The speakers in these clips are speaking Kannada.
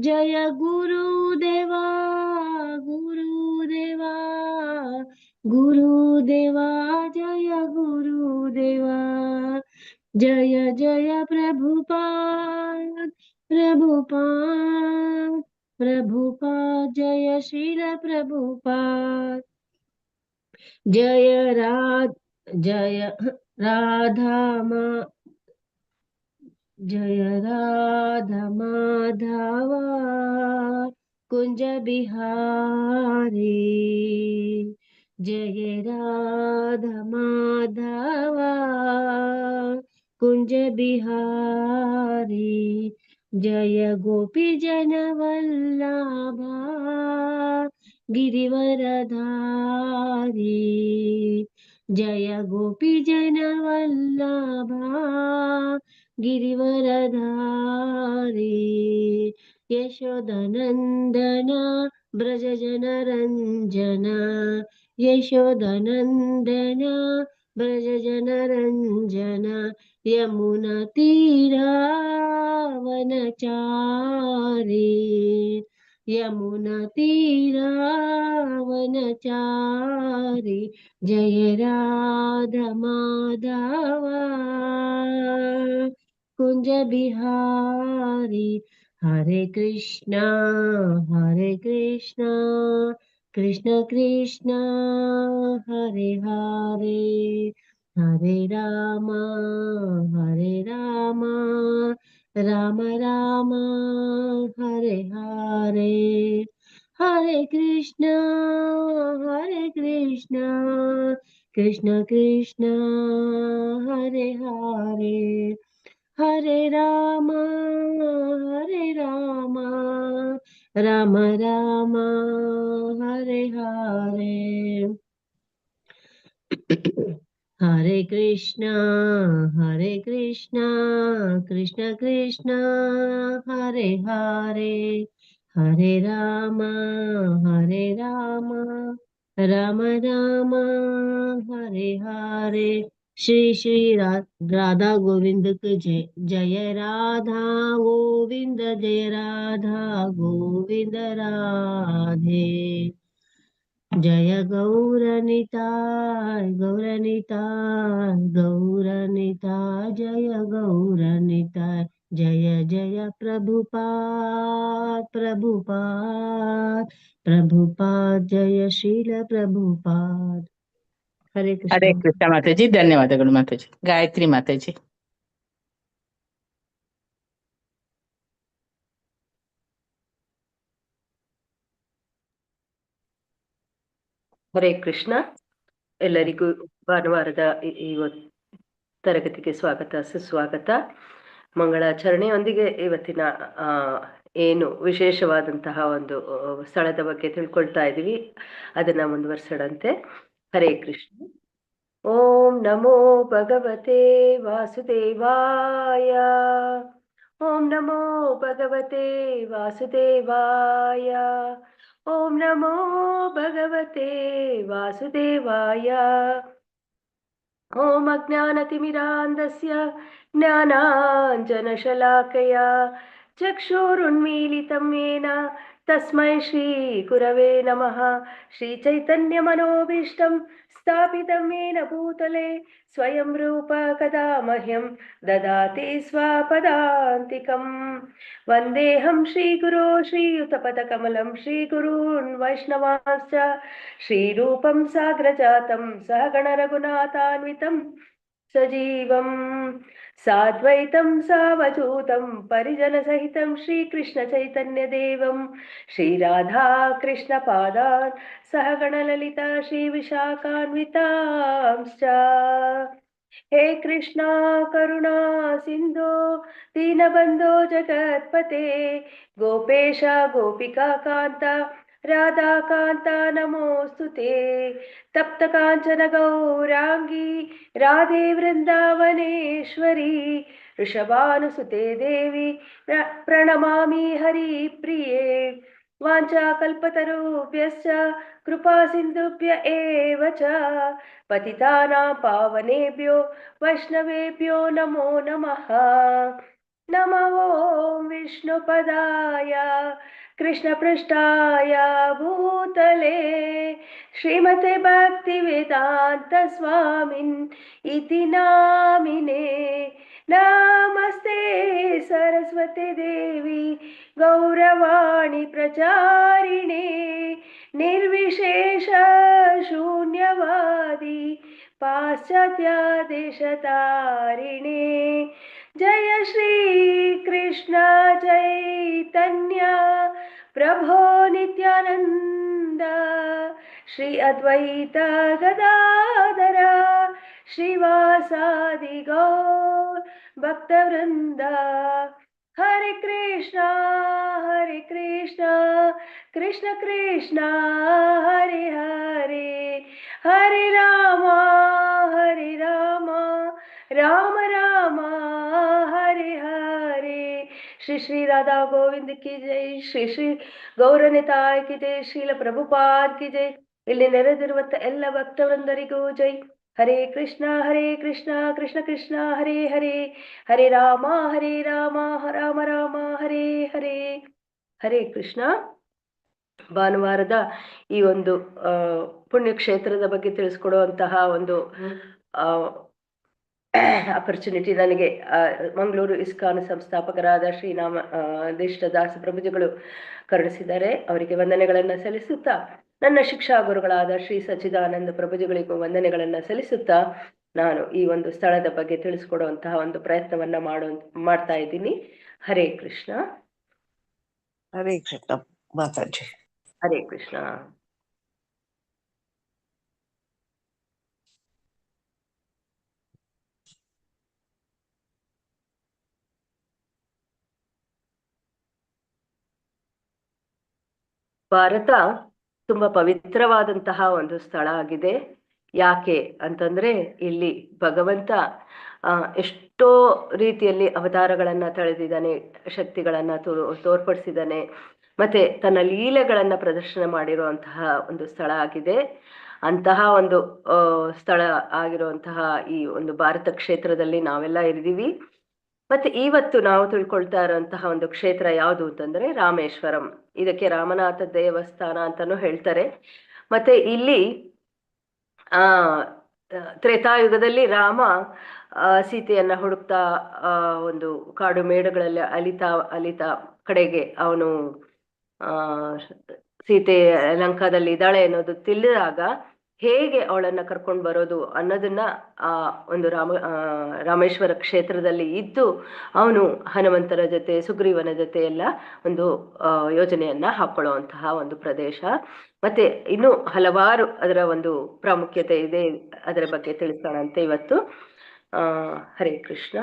जय गुरुदेवा गुरुदेवा गुरुदेवा जय गुरुदेवा। जय जय प्रभुपाद प्रभुपाद प्रभुपाद जय श्रील प्रभुपाद। जय राधा मा जय राधा माधवा कुंज बिहारी। जय राधा माधवा कुंज बिहारी। जय गोपी जन वल्लभा गिरिवरधारी। जय गोपी जन वल्लभा गिरिवरधारी। यशोदनंदन ब्रज जन रंजन यशोदनंदन ब्रज जन रंजन। यमुना तीरावनचारी यमुना तीरावनचारी। जय राधा माधवा कुंज बिहारी। हरे कृष्णा कृष्ण कृष्ण हरे हरे हरे राम राम राम हरे हरे। हरे कृष्ण कृष्ण कृष्ण हरे हरे हरे राम राम राम हरे हरे। हरे कृष्णा कृष्ण कृष्ण हरे हरे हरे राम राम राम हरे हरे। श्री श्री राधा गोविंद की जय। जय राधा गोविंद जय राधा गोविंद राधे। जय गौरनिताय जय गौरनिताय। जय जय प्रभुपाद जय शील प्रभुपाद। हरे हरे कृष्ण। कृष्ण माताजी, ಧನ್ಯವಾದಗಳು ಮಾತಾಜಿ. ಗಾಯತ್ರಿ ಮಾತಾಜಿ. ಹರೇ ಕೃಷ್ಣ. ಎಲ್ಲರಿಗೂ ಭಾನುವಾರದ ಇವತ್ತು ತರಗತಿಗೆ ಸ್ವಾಗತ ಸುಸ್ವಾಗತ. ಮಂಗಳಾಚರಣೆಯೊಂದಿಗೆ ಇವತ್ತಿನ ಏನು ವಿಶೇಷವಾದಂತಹ ಒಂದು ಸ್ಥಳದ ಬಗ್ಗೆ ತಿಳ್ಕೊಳ್ತಾ ಇದ್ದೀವಿ, ಅದನ್ನ ಮುಂದುವರ್ಸೋಣಂತೆ. ಹರೇ ಕೃಷ್ಣ. ಓಂ ನಮೋ ಭಗವತೆ ವಾಸುದೇವಾಯ. ಓಂ ನಮೋ ಭಗವತೆ ವಾಸುದೇವಾಯ. ಓಂ ನಮೋ ಭಗವತೆ ವಾಸುದೇವಾಯ. ಓಂ ಅಜ್ಞಾನತಿಮಿರಾಂಧಸ್ಯ ಜ್ಞಾನಾಂಜನಶಲಾಕಯಾ ಚಕ್ಷುರುನ್ಮೀಲಿತಂ ಯೇನ ತಸ್ಮೈ ಶ್ರೀ ಗುರವೇ ನಮಃ. ಶ್ರೀಚೈತನ್ಯಮನೋಭೀಷ್ಟಂ ಸ್ಥಾಪಿತಂ ಯೇನ ಭೂತಲೆ ಸ್ವಯಂ ರೂಪ ಕದಾ ಮಹ್ಯಂ ದದಾತಿ ಸ್ವಪದಾಂತಿಕಂ. ವಂದೇಹಂ ಶ್ರೀಗುರೋ ಶ್ರೀಯುತಪದಕಮಲಂ ಶ್ರೀಗುರೂನ್ ವೈಷ್ಣವಾಂಶ್ಚ ಶ್ರೀರೂಪಂ ಸಾಗ್ರಜಾತಂ ಸಹಗಣ ರಘುನಾಥಾನ್ವಿತಂ ಸಜೀವಂ ಸಾದ್ವೈತಂ ಸಾವಧೂತಂ ಪರಿಜನ ಸಹಿತಂ ಶ್ರೀಕೃಷ್ಣ ಚೈತನ್ಯ ದೇವಂ ಶ್ರೀರಾಧಾ ಕೃಷ್ಣ ಪಾದಾನ್ ಸಹಗಣ ಲಲಿತಾ ಶ್ರೀ ವಿಶಾಖಾನ್ವಿತಾಂಶ್ಚ. ಹೇ ಕೃಷ್ಣ ಕರುಣಾ ಸಿಂಧೋ ದೀನಬಂಧೋ ಜಗತ್ಪತೆ ಗೋಪೇಶ ಗೋಪಿಕಾ ಕಾಂತ ರಾಧಾಕಾಂತ ನಮೋಸ್ತುತೆ. ತಪ್ತ ಕಾಂಚನ ಗೌರಾಂಗಿ ರಾಧೆ ವೃಂದಾವನೇಶ್ವರಿ ಋಷಭಾನುಸುತೆ ದೇವಿ ಪ್ರಣಮಾಮಿ ಹರಿ ಪ್ರಿಯೇ. ವಾಂಛಾಕಲ್ಪತರುಭ್ಯಶ್ಚ ಕೃಪಾ ಸಿಂಧುಭ್ಯ ಏವ ಚ ಪತಿತಾನಾಂ ಪಾವನೇಭ್ಯೋ ವೈಷ್ಣವೇಭ್ಯೋ ನಮೋ ನಮಃ. ನಮೋ ಓಂ विष्णुपदाय कृष्णपृष्ठाय भूतले श्रीमते भक्तिवेदान्तस्वामिन् इति नामिने नमस्ते सरस्वती देवी गौरवाणी प्रचारिणे निर्विशेष शून्यवादी पाश्चात्यादेशतारिणे जय श्री कृष्ण चैतन्य प्रभो नित्यानंद श्री अद्वैत गदाधर श्रीवासादि गौर भक्तवृंद हरे कृष्णा कृष्ण कृष्ण हरे हरे हरे राम राम राम हरे हरे श्री श्री राधा गोविंद की जय श्री श्री ಗೌರನಿತಾಯ की जय ಶ್ರೀಲ ಪ್ರಭುಪಾದ್ की जय ಇಲ್ಲಿ ನೆರೆದಿರುವಂತ ಎಲ್ಲ ಭಕ್ತವೃಂದರಿಗೂ ಜೈ ಹರೇ ಕೃಷ್ಣ ಕೃಷ್ಣ ಕೃಷ್ಣ ಹರೇ ಹರೇ ಹರೇ ರಾಮ ರಾಮ ರಾಮ ಹರೇ ಹರೇ ಹರೇ ಕೃಷ್ಣ. ಭಾನುವಾರದ ಈ ಒಂದು ಪುಣ್ಯಕ್ಷೇತ್ರದ ಬಗ್ಗೆ ತಿಳಿಸ್ಕೊಡುವಂತಹ ಒಂದು ಅಪರ್ಚುನಿಟಿ ನನಗೆ ಮಂಗಳೂರು ಇಸ್ಕಾನ್ ಸಂಸ್ಥಾಪಕರಾದ ಶ್ರೀನಾಮ ದೇಶದಾಸ ಪ್ರಭುಜಿಗಳು ಕರುಣಿಸಿದ್ದಾರೆ. ಅವರಿಗೆ ವಂದನೆಗಳನ್ನು ಸಲ್ಲಿಸುತ್ತಾ, ನನ್ನ ಶಿಕ್ಷಾ ಗುರುಗಳಾದ ಶ್ರೀ ಸಚ್ಚಿದಾನಂದ ಪ್ರಭುಜಿಗಳಿಗೂ ವಂದನೆಗಳನ್ನು ಸಲ್ಲಿಸುತ್ತಾ ನಾನು ಈ ಒಂದು ಸ್ಥಳದ ಬಗ್ಗೆ ತಿಳಿಸ್ಕೊಡುವಂತಹ ಒಂದು ಪ್ರಯತ್ನವನ್ನ ಮಾಡ್ತಾ ಇದ್ದೀನಿ. ಹರೇ ಕೃಷ್ಣ. ಹರೇ ಕೃಷ್ಣ ಮಾತಾಜಿ. ಹರೇ ಕೃಷ್ಣ. ಭಾರತ ತುಂಬಾ ಪವಿತ್ರವಾದಂತಹ ಒಂದು ಸ್ಥಳ ಆಗಿದೆ. ಯಾಕೆ ಅಂತಂದ್ರೆ ಇಲ್ಲಿ ಭಗವಂತ ಎಷ್ಟೋ ರೀತಿಯಲ್ಲಿ ಅವತಾರಗಳನ್ನ ತಳೆದಿದ್ದಾನೆ, ಶಕ್ತಿಗಳನ್ನ ತೋರ್ಪಡಿಸಿದ್ದಾನೆ, ಮತ್ತೆ ತನ್ನ ಲೀಲೆಗಳನ್ನ ಪ್ರದರ್ಶನ ಮಾಡಿರುವಂತಹ ಒಂದು ಸ್ಥಳ ಆಗಿದೆ. ಅಂತಹ ಒಂದು ಸ್ಥಳ ಆಗಿರುವಂತಹ ಈ ಒಂದು ಭಾರತ ಕ್ಷೇತ್ರದಲ್ಲಿ ನಾವೆಲ್ಲ ಇರಿದೀವಿ. ಮತ್ತೆ ಇವತ್ತು ನಾವು ತಿಳ್ಕೊಳ್ತಾ ಇರುವಂತಹ ಒಂದು ಕ್ಷೇತ್ರ ಯಾವುದು ಅಂತಂದ್ರೆ ರಾಮೇಶ್ವರಂ. ಇದಕ್ಕೆ ರಾಮನಾಥ ದೇವಸ್ಥಾನ ಅಂತಾನು ಹೇಳ್ತಾರೆ. ಮತ್ತೆ ಇಲ್ಲಿ ತ್ರೇತಾಯುಗದಲ್ಲಿ ರಾಮ ಸೀತೆಯನ್ನ ಹುಡುಕ್ತಾ ಒಂದು ಕಾಡು ಮೇಡುಗಳಲ್ಲಿ ಅಲಿತಾ ಕಡೆಗೆ ಅವನು ಸೀತೆ ಲಂಕಾದಲ್ಲಿ ಇದ್ದಾಳೆ ಅನ್ನೋದು ತಿಳಿದಾಗ ಹೇಗೆ ಅವಳನ್ನ ಕರ್ಕೊಂಡು ಬರೋದು ಅನ್ನೋದನ್ನ ಒಂದು ರಾಮೇಶ್ವರ ಕ್ಷೇತ್ರದಲ್ಲಿ ಇದ್ದು ಅವನು ಹನುಮಂತರ ಜೊತೆ ಸುಗ್ರೀವನ ಜೊತೆ ಎಲ್ಲ ಒಂದು ಯೋಜನೆಯನ್ನ ಹಾಕೊಳ್ಳುವಂತಹ ಒಂದು ಪ್ರದೇಶ. ಮತ್ತೆ ಇನ್ನು ಹಲವಾರು ಅದರ ಒಂದು ಪ್ರಾಮುಖ್ಯತೆ ಇದೆ, ಅದರ ಬಗ್ಗೆ ತಿಳಿಸೋಣಂತೆ ಇವತ್ತು. ಹರೇ ಕೃಷ್ಣ.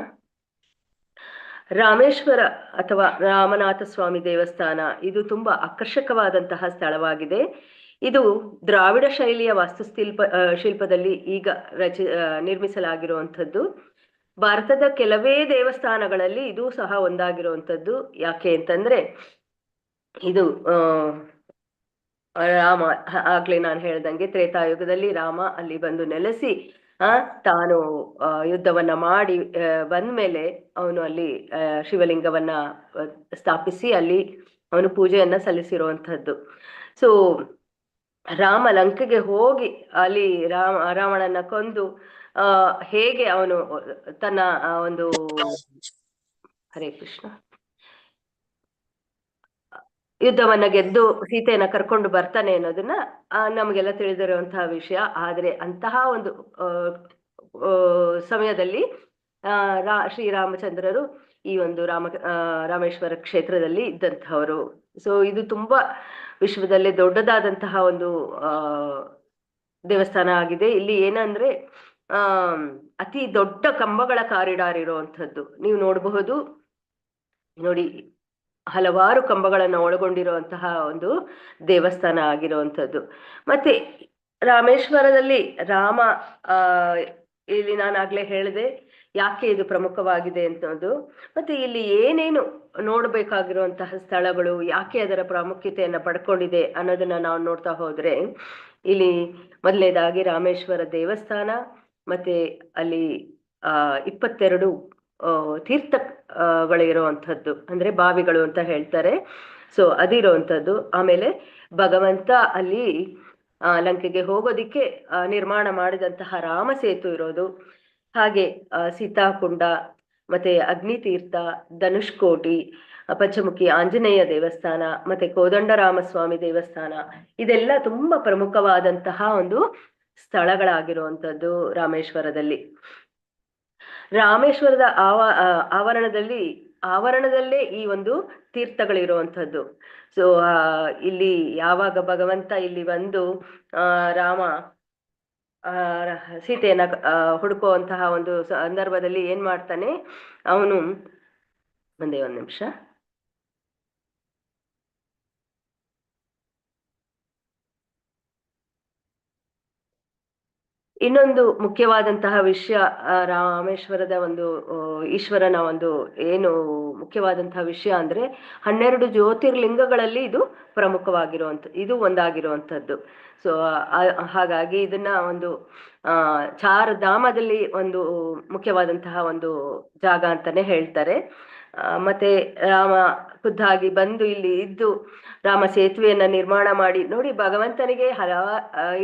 ರಾಮೇಶ್ವರ ಅಥವಾ ರಾಮನಾಥ ಸ್ವಾಮಿ ದೇವಸ್ಥಾನ ಇದು ತುಂಬಾ ಆಕರ್ಷಕವಾದಂತಹ ಸ್ಥಳವಾಗಿದೆ. ಇದು ದ್ರಾವಿಡ ಶೈಲಿಯ ಶಿಲ್ಪದಲ್ಲಿ ಈಗ ನಿರ್ಮಿಸಲಾಗಿರುವಂಥದ್ದು. ಭಾರತದ ಕೆಲವೇ ದೇವಸ್ಥಾನಗಳಲ್ಲಿ ಇದು ಸಹ ಒಂದಾಗಿರುವಂಥದ್ದು. ಯಾಕೆ ಅಂತಂದ್ರೆ ಇದು ರಾಮ ಆಗ್ಲೇ ನಾನು ಹೇಳ್ದಂಗೆ ತ್ರೇತಾಯುಗದಲ್ಲಿ ರಾಮ ಅಲ್ಲಿ ಬಂದು ನೆಲೆಸಿ ತಾನು ಯುದ್ಧವನ್ನ ಮಾಡಿ ಬಂದ್ಮೇಲೆ ಅವನು ಅಲ್ಲಿ ಶಿವಲಿಂಗವನ್ನ ಸ್ಥಾಪಿಸಿ ಅಲ್ಲಿ ಅವನು ಪೂಜೆಯನ್ನ ಸಲ್ಲಿಸಿರುವಂಥದ್ದು. ಸೊ ರಾಮ ಲಂಕೆಗೆ ಹೋಗಿ ಅಲ್ಲಿ ರಾವಣನ ಕೊಂದು ಹೇಗೆ ಅವನು ತನ್ನ ಒಂದು ಹರೇ ಕೃಷ್ಣ ಯುದ್ಧವನ್ನ ಗೆದ್ದು ಸೀತೆಯನ್ನ ಕರ್ಕೊಂಡು ಬರ್ತಾನೆ ಅನ್ನೋದನ್ನ ನಮಗೆಲ್ಲ ತಿಳಿದಿರುವಂತಹ ವಿಷಯ. ಆದ್ರೆ ಅಂತಹ ಒಂದು ಸಮಯದಲ್ಲಿ ಶ್ರೀರಾಮಚಂದ್ರರು ಈ ಒಂದು ರಾಮೇಶ್ವರ ಕ್ಷೇತ್ರದಲ್ಲಿ ಇದ್ದಂತಹವರು. ಸೊ ಇದು ತುಂಬಾ ವಿಶ್ವದಲ್ಲೇ ದೊಡ್ಡದಾದಂತಹ ಒಂದು ದೇವಸ್ಥಾನ ಆಗಿದೆ. ಇಲ್ಲಿ ಏನಂದ್ರೆ ಅತಿ ದೊಡ್ಡ ಕಂಬಗಳ ಕಾರಿಡಾರ್ ಇರುವಂತದ್ದು ನೀವು ನೋಡಬಹುದು. ನೋಡಿ, ಹಲವಾರು ಕಂಬಗಳನ್ನ ಒಳಗೊಂಡಿರುವಂತಹ ಒಂದು ದೇವಸ್ಥಾನ ಆಗಿರುವಂಥದ್ದು. ಮತ್ತೆ ರಾಮೇಶ್ವರದಲ್ಲಿ ರಾಮ ಇಲ್ಲಿ ನಾನಾಗ್ಲೇ ಹೇಳಿದೆ ಯಾಕೆ ಇದು ಪ್ರಮುಖವಾಗಿದೆ ಅಂತದ್ದು. ಮತ್ತೆ ಇಲ್ಲಿ ಏನೇನು ನೋಡ್ಬೇಕಾಗಿರುವಂತಹ ಸ್ಥಳಗಳು, ಯಾಕೆ ಅದರ ಪ್ರಾಮುಖ್ಯತೆಯನ್ನ ಪಡ್ಕೊಂಡಿದೆ ಅನ್ನೋದನ್ನ ನಾವು ನೋಡ್ತಾ ಹೋದ್ರೆ ಇಲ್ಲಿ ಮೊದಲನೇದಾಗಿ ರಾಮೇಶ್ವರ ದೇವಸ್ಥಾನ, ಮತ್ತೆ ಅಲ್ಲಿ 22 ತೀರ್ಥಗಳಿರುವಂಥದ್ದು, ಅಂದ್ರೆ ಬಾವಿಗಳು ಅಂತ ಹೇಳ್ತಾರೆ. ಸೊ ಅದಿರುವಂಥದ್ದು. ಆಮೇಲೆ ಭಗವಂತ ಅಲ್ಲಿ ಲಂಕೆಗೆ ಹೋಗೋದಿಕ್ಕೆ ನಿರ್ಮಾಣ ಮಾಡಿದಂತಹ ರಾಮ ಸೇತು ಇರೋದು. ಹಾಗೆ ಸೀತಾಕುಂಡ, ಮತ್ತೆ ಅಗ್ನಿತೀರ್ಥ, ಧನುಷ್ಕೋಟಿ, ಪಂಚಮುಖಿ ಆಂಜನೇಯ ದೇವಸ್ಥಾನ, ಮತ್ತೆ ಕೋದಂಡರಾಮಸ್ವಾಮಿ ದೇವಸ್ಥಾನ, ಇದೆಲ್ಲ ತುಂಬಾ ಪ್ರಮುಖವಾದಂತಹ ಒಂದು ಸ್ಥಳಗಳಾಗಿರುವಂಥದ್ದು ರಾಮೇಶ್ವರದಲ್ಲಿ. ರಾಮೇಶ್ವರದ ಆವರಣದಲ್ಲೇ ಈ ಒಂದು ತೀರ್ಥಗಳಿರುವಂಥದ್ದು. ಸೊ ಇಲ್ಲಿ ಯಾವಾಗ ಭಗವಂತ ಇಲ್ಲಿ ಬಂದು ರಾಮ ಸೀತೆಯನ್ನ ಹುಡುಕುವಂತಹ ಒಂದು ಸಂದರ್ಭದಲ್ಲಿ ಏನ್ ಮಾಡ್ತಾನೆ ಅವನು, ಒಂದೇ ಒಂದು ನಿಮಿಷ, ಇನ್ನೊಂದು ಮುಖ್ಯವಾದಂತಹ ವಿಷಯ ರಾಮೇಶ್ವರದ ಒಂದು ಈಶ್ವರನ ಒಂದು ಏನು ಮುಖ್ಯವಾದಂತಹ ವಿಷಯ ಅಂದ್ರೆ 12 ಜ್ಯೋತಿರ್ಲಿಂಗಗಳಲ್ಲಿ ಇದು ಇದು ಒಂದಾಗಿರುವಂಥದ್ದು. ಸೊ ಹಾಗಾಗಿ ಇದನ್ನ ಒಂದು ಚಾರಧಾಮದಲ್ಲಿ ಒಂದು ಮುಖ್ಯವಾದಂತಹ ಒಂದು ಜಾಗ ಅಂತಾನೆ ಹೇಳ್ತಾರೆ. ಮತ್ತೆ ರಾಮ ಖುದ್ದಾಗಿ ಬಂದು ಇಲ್ಲಿ ಇದ್ದು ರಾಮ ಸೇತುವೆಯನ್ನ ನಿರ್ಮಾಣ ಮಾಡಿ, ನೋಡಿ ಭಗವಂತನಿಗೆ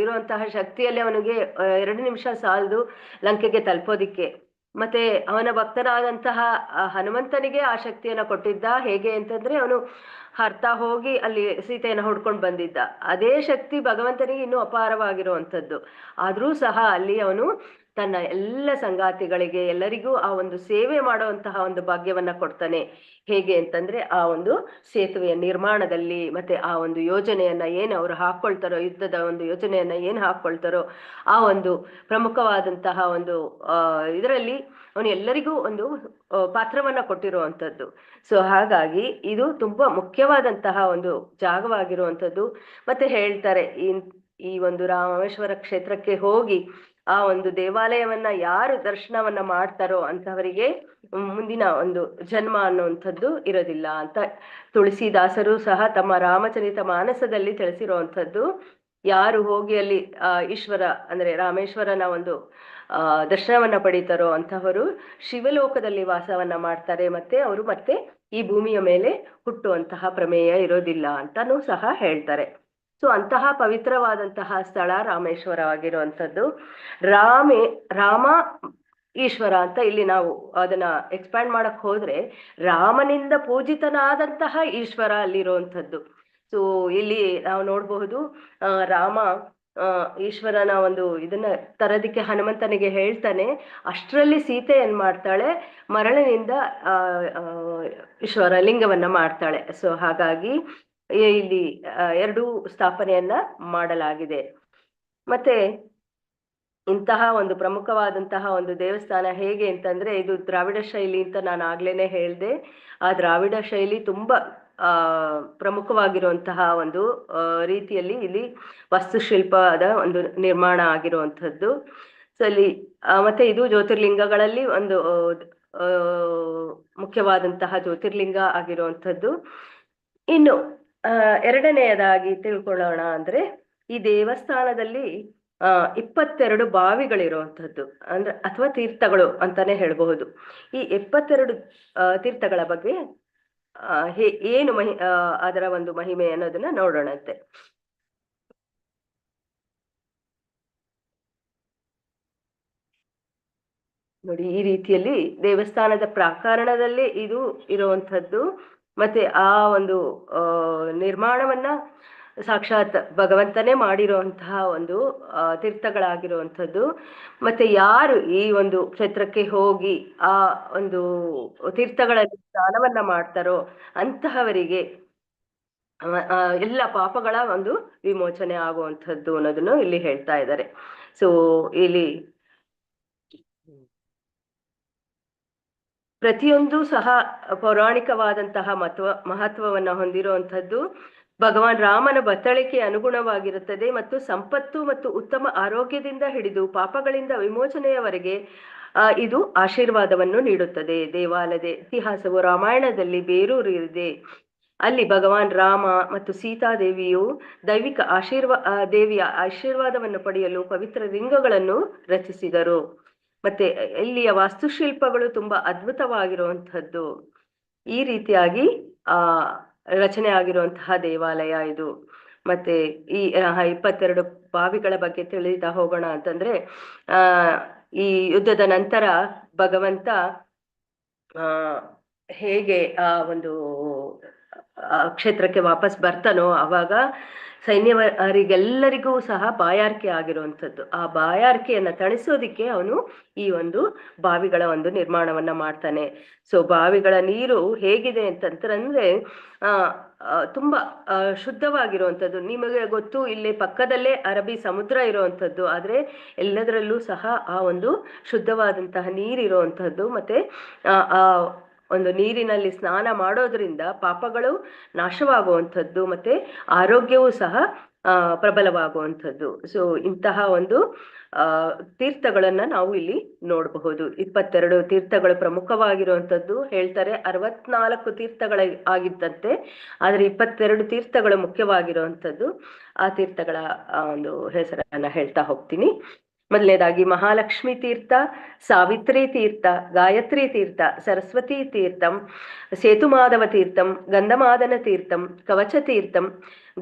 ಇರುವಂತಹ ಶಕ್ತಿಯಲ್ಲಿ ಅವನಿಗೆ 2 ನಿಮಿಷ ಸಾಲದು ಲಂಕೆಗೆ ತಲುಪೋದಿಕ್ಕೆ. ಮತ್ತೆ ಅವನ ಭಕ್ತನಾದಂತಹ ಹನುಮಂತನಿಗೆ ಆ ಶಕ್ತಿಯನ್ನ ಕೊಟ್ಟಿದ್ದ. ಹೇಗೆ ಅಂತಂದ್ರೆ ಅವನು ಹರ್ತಾ ಹೋಗಿ ಅಲ್ಲಿ ಸೀತೆಯನ್ನ ಹುಡ್ಕೊಂಡು ಬಂದಿದ್ದ. ಅದೇ ಶಕ್ತಿ ಭಗವಂತನಿಗೆ ಇನ್ನೂ ಅಪಾರವಾಗಿರುವಂಥದ್ದು. ಆದ್ರೂ ಸಹ ಅಲ್ಲಿ ಅವನು ತನ್ನ ಎಲ್ಲ ಸಂಗಾತಿಗಳಿಗೆ ಎಲ್ಲರಿಗೂ ಆ ಒಂದು ಸೇವೆ ಮಾಡುವಂತಹ ಒಂದು ಭಾಗ್ಯವನ್ನ ಕೊಡ್ತಾನೆ. ಹೇಗೆ ಅಂತಂದ್ರೆ ಆ ಒಂದು ಸೇತುವೆಯ ನಿರ್ಮಾಣದಲ್ಲಿ, ಮತ್ತೆ ಆ ಒಂದು ಯೋಜನೆಯನ್ನ ಏನು ಅವರು ಹಾಕೊಳ್ತಾರೋ, ಯುದ್ಧದ ಒಂದು ಯೋಜನೆಯನ್ನ ಏನು ಹಾಕೊಳ್ತಾರೋ ಆ ಒಂದು ಪ್ರಮುಖವಾದಂತಹ ಒಂದು ಇದರಲ್ಲಿ ಅವನು ಎಲ್ಲರಿಗೂ ಒಂದು ಪಾತ್ರವನ್ನ ಕೊಟ್ಟಿರುವಂಥದ್ದು. ಸೊ ಹಾಗಾಗಿ ಇದು ತುಂಬಾ ಮುಖ್ಯವಾದಂತಹ ಒಂದು ಜಾಗವಾಗಿರುವಂಥದ್ದು. ಮತ್ತೆ ಹೇಳ್ತಾರೆ ಈ ಒಂದು ರಾಮೇಶ್ವರ ಕ್ಷೇತ್ರಕ್ಕೆ ಹೋಗಿ ಆ ಒಂದು ದೇವಾಲಯವನ್ನ ಯಾರು ದರ್ಶನವನ್ನ ಮಾಡ್ತಾರೋ ಅಂತವರಿಗೆ ಮುಂದಿನ ಒಂದು ಜನ್ಮ ಅನ್ನುವಂಥದ್ದು ಇರೋದಿಲ್ಲ ಅಂತ ತುಳಸಿದಾಸರು ಸಹ ತಮ್ಮ ರಾಮಚರಿತ ಮಾನಸದಲ್ಲಿ ತಿಳಿಸಿರುವಂಥದ್ದು. ಯಾರು ಹೋಗಿ ಅಲ್ಲಿ ಈಶ್ವರ ಅಂದ್ರೆ ರಾಮೇಶ್ವರನ ಒಂದು ದರ್ಶನವನ್ನ ಪಡೀತಾರೋ ಅಂತವರು ಶಿವಲೋಕದಲ್ಲಿ ವಾಸವನ್ನ ಮಾಡ್ತಾರೆ. ಮತ್ತೆ ಅವರು ಮತ್ತೆ ಈ ಭೂಮಿಯ ಮೇಲೆ ಹುಟ್ಟುವಂತಹ ಪ್ರಮೇಯ ಇರೋದಿಲ್ಲ ಅಂತಾನೂ ಸಹ ಹೇಳ್ತಾರೆ. ಸೊ ಅಂತಹ ಪವಿತ್ರವಾದಂತಹ ಸ್ಥಳ ರಾಮೇಶ್ವರ ಆಗಿರುವಂಥದ್ದು. ರಾಮ ಈಶ್ವರ ಅಂತ ಇಲ್ಲಿ ನಾವು ಅದನ್ನ ಎಕ್ಸ್ಪ್ಯಾಂಡ್ ಮಾಡಕ್ ಹೋದ್ರೆ ರಾಮನಿಂದ ಪೂಜಿತನಾದಂತಹ ಈಶ್ವರ ಅಲ್ಲಿರುವಂಥದ್ದು. ಸೊ ಇಲ್ಲಿ ನಾವು ನೋಡಬಹುದು ರಾಮ ಈಶ್ವರನ ಒಂದು ಇದನ್ನ ತರದಿಕ್ಕೆ ಹನುಮಂತನಿಗೆ ಹೇಳ್ತಾನೆ. ಅಷ್ಟರಲ್ಲಿ ಸೀತೆ ಏನ್ ಮಾಡ್ತಾಳೆ, ಮರಳಿನಿಂದ ಈಶ್ವರ ಲಿಂಗವನ್ನ ಮಾಡ್ತಾಳೆ. ಸೊ ಹಾಗಾಗಿ ಇಲ್ಲಿ 2 ಸ್ಥಾಪನೆಯನ್ನ ಮಾಡಲಾಗಿದೆ. ಮತ್ತೆ ಇಂತಹ ಒಂದು ಪ್ರಮುಖವಾದಂತಹ ಒಂದು ದೇವಸ್ಥಾನ ಹೇಗೆ ಅಂತಂದ್ರೆ ಇದು ದ್ರಾವಿಡ ಶೈಲಿ ಅಂತ ನಾನು ಆಗ್ಲೇನೆ ಹೇಳ್ದೆ. ಆ ದ್ರಾವಿಡ ಶೈಲಿ ತುಂಬಾ ಪ್ರಮುಖವಾಗಿರುವಂತಹ ಒಂದು ರೀತಿಯಲ್ಲಿ ಇಲ್ಲಿ ವಾಸ್ತುಶಿಲ್ಪದ ಒಂದು ನಿರ್ಮಾಣ ಆಗಿರುವಂಥದ್ದು. ಸೊ ಅಲ್ಲಿ ಮತ್ತೆ ಇದು ಜ್ಯೋತಿರ್ಲಿಂಗಗಳಲ್ಲಿ ಒಂದು ಮುಖ್ಯವಾದಂತಹ ಜ್ಯೋತಿರ್ಲಿಂಗ ಆಗಿರುವಂಥದ್ದು. ಇನ್ನು ಎರಡನೆಯದಾಗಿ ತಿಳ್ಕೊಳ್ಳೋಣ ಅಂದ್ರೆ ಈ ದೇವಸ್ಥಾನದಲ್ಲಿ 22 ಬಾವಿಗಳಿರುವಂಥದ್ದು ಅಂದ್ರೆ ಅಥವಾ ತೀರ್ಥಗಳು ಅಂತಾನೆ ಹೇಳಬಹುದು. ಈ 22 ತೀರ್ಥಗಳ ಬಗ್ಗೆ ಏನು ಅದರ ಒಂದು ಮಹಿಮೆ ಅನ್ನೋದನ್ನ ನೋಡೋಣಂತೆ. ನೋಡಿ ಈ ರೀತಿಯಲ್ಲಿ ದೇವಸ್ಥಾನದ ಪ್ರಾಕಾರಣದಲ್ಲೇ ಇದು ಇರುವಂಥದ್ದು. ಮತ್ತೆ ಆ ಒಂದು ನಿರ್ಮಾಣವನ್ನ ಸಾಕ್ಷಾತ್ ಭಗವಂತನೇ ಮಾಡಿರುವಂತಹ ಒಂದು ತೀರ್ಥಗಳಾಗಿರುವಂಥದ್ದು. ಮತ್ತೆ ಯಾರು ಈ ಒಂದು ಕ್ಷೇತ್ರಕ್ಕೆ ಹೋಗಿ ಆ ಒಂದು ತೀರ್ಥಗಳಲ್ಲಿ ಸ್ನಾನವನ್ನ ಮಾಡ್ತಾರೋ ಅಂತಹವರಿಗೆ ಎಲ್ಲ ಪಾಪಗಳ ಒಂದು ವಿಮೋಚನೆ ಆಗುವಂಥದ್ದು ಅನ್ನೋದನ್ನು ಇಲ್ಲಿ ಹೇಳ್ತಾ ಇದ್ದಾರೆ. ಸೊ ಇಲ್ಲಿ ಪ್ರತಿಯೊಂದು ಸಹ ಪೌರಾಣಿಕವಾದಂತಹ ಮಹತ್ವವನ್ನ ಹೊಂದಿರುವಂಥದ್ದು. ಭಗವಾನ್ ರಾಮನ ಬತ್ತಳಿಕೆ ಅನುಗುಣವಾಗಿರುತ್ತದೆ ಮತ್ತು ಸಂಪತ್ತು ಮತ್ತು ಉತ್ತಮ ಆರೋಗ್ಯದಿಂದ ಹಿಡಿದು ಪಾಪಗಳಿಂದ ವಿಮೋಚನೆಯವರೆಗೆ ಇದು ಆಶೀರ್ವಾದವನ್ನು ನೀಡುತ್ತದೆ. ದೇವಾಲಯದ ಇತಿಹಾಸವು ರಾಮಾಯಣದಲ್ಲಿ ಬೇರೂರಿದೆ. ಅಲ್ಲಿ ಭಗವಾನ್ ರಾಮ ಮತ್ತು ಸೀತಾದೇವಿಯು ದೈವಿಕ ದೇವಿಯ ಆಶೀರ್ವಾದವನ್ನು ಪಡೆಯಲು ಪವಿತ್ರ ಲಿಂಗಗಳನ್ನು ರಚಿಸಿದರು. ಮತ್ತೆ ಇಲ್ಲಿಯ ವಾಸ್ತುಶಿಲ್ಪಗಳು ತುಂಬಾ ಅದ್ಭುತವಾಗಿರುವಂತಹದ್ದು. ಈ ರೀತಿಯಾಗಿ ಆ ರಚನೆ ಆಗಿರುವಂತಹ ದೇವಾಲಯ ಇದು. ಮತ್ತೆ ಈ 22 ಬಾವಿಗಳ ಬಗ್ಗೆ ತಿಳಿತಾ ಹೋಗೋಣ ಅಂತಂದ್ರೆ, ಆ ಈ ಯುದ್ಧದ ನಂತರ ಭಗವಂತ ಆ ಹೇಗೆ ಆ ಒಂದು ಕ್ಷೇತ್ರಕ್ಕೆ ವಾಪಸ್ ಬರ್ತಾನೋ ಅವಾಗ ಸೈನ್ಯವರಿಗೆಲ್ಲರಿಗೂ ಸಹ ಬಾಯಾರಿಕೆ ಆಗಿರುವಂಥದ್ದು. ಆ ಬಾಯಾರಿಕೆಯನ್ನ ತಣಿಸೋದಿಕ್ಕೆ ಅವನು ಈ ಒಂದು ಬಾವಿಗಳ ಒಂದು ನಿರ್ಮಾಣವನ್ನ ಮಾಡ್ತಾನೆ. ಸೊ ಬಾವಿಗಳ ನೀರು ಹೇಗಿದೆ ಅಂತಂದ್ರೆ ತುಂಬಾ ಶುದ್ಧವಾಗಿರುವಂಥದ್ದು. ನಿಮಗೆ ಗೊತ್ತು, ಇಲ್ಲಿ ಪಕ್ಕದಲ್ಲೇ ಅರಬ್ಬಿ ಸಮುದ್ರ ಇರುವಂಥದ್ದು, ಆದ್ರೆ ಎಲ್ಲದರಲ್ಲೂ ಸಹ ಆ ಒಂದು ಶುದ್ಧವಾದಂತಹ ನೀರಿರುವಂಥದ್ದು. ಮತ್ತೆ ಆ ಒಂದು ನೀರಿನಲ್ಲಿ ಸ್ನಾನ ಮಾಡೋದ್ರಿಂದ ಪಾಪಗಳು ನಾಶವಾಗುವಂಥದ್ದು, ಮತ್ತೆ ಆರೋಗ್ಯವೂ ಸಹ ಪ್ರಬಲವಾಗುವಂಥದ್ದು. ಸೊ ಇಂತಹ ಒಂದು ತೀರ್ಥಗಳನ್ನ ನಾವು ಇಲ್ಲಿ ನೋಡಬಹುದು. 22 ತೀರ್ಥಗಳು ಪ್ರಮುಖವಾಗಿರುವಂಥದ್ದು. ಹೇಳ್ತಾರೆ 64 ತೀರ್ಥಗಳ ಆಗಿದ್ದಂತೆ, ಆದ್ರೆ 22 ತೀರ್ಥಗಳು ಮುಖ್ಯವಾಗಿರುವಂಥದ್ದು. ಆ ತೀರ್ಥಗಳ ಒಂದು ಹೆಸರನ್ನ ಹೇಳ್ತಾ ಹೋಗ್ತೀನಿ. ಮೊದಲನೇದಾಗಿ ಮಹಾಲಕ್ಷ್ಮಿ ತೀರ್ಥ, ಸಾವಿತ್ರಿ ತೀರ್ಥ, ಗಾಯತ್ರಿ ತೀರ್ಥ, ಸರಸ್ವತಿ ತೀರ್ಥಂ, ಸೇತುಮಾಧವ ತೀರ್ಥಂ, ಗಂಧಮಾದನ ತೀರ್ಥಂ, ಕವಚ ತೀರ್ಥಂ,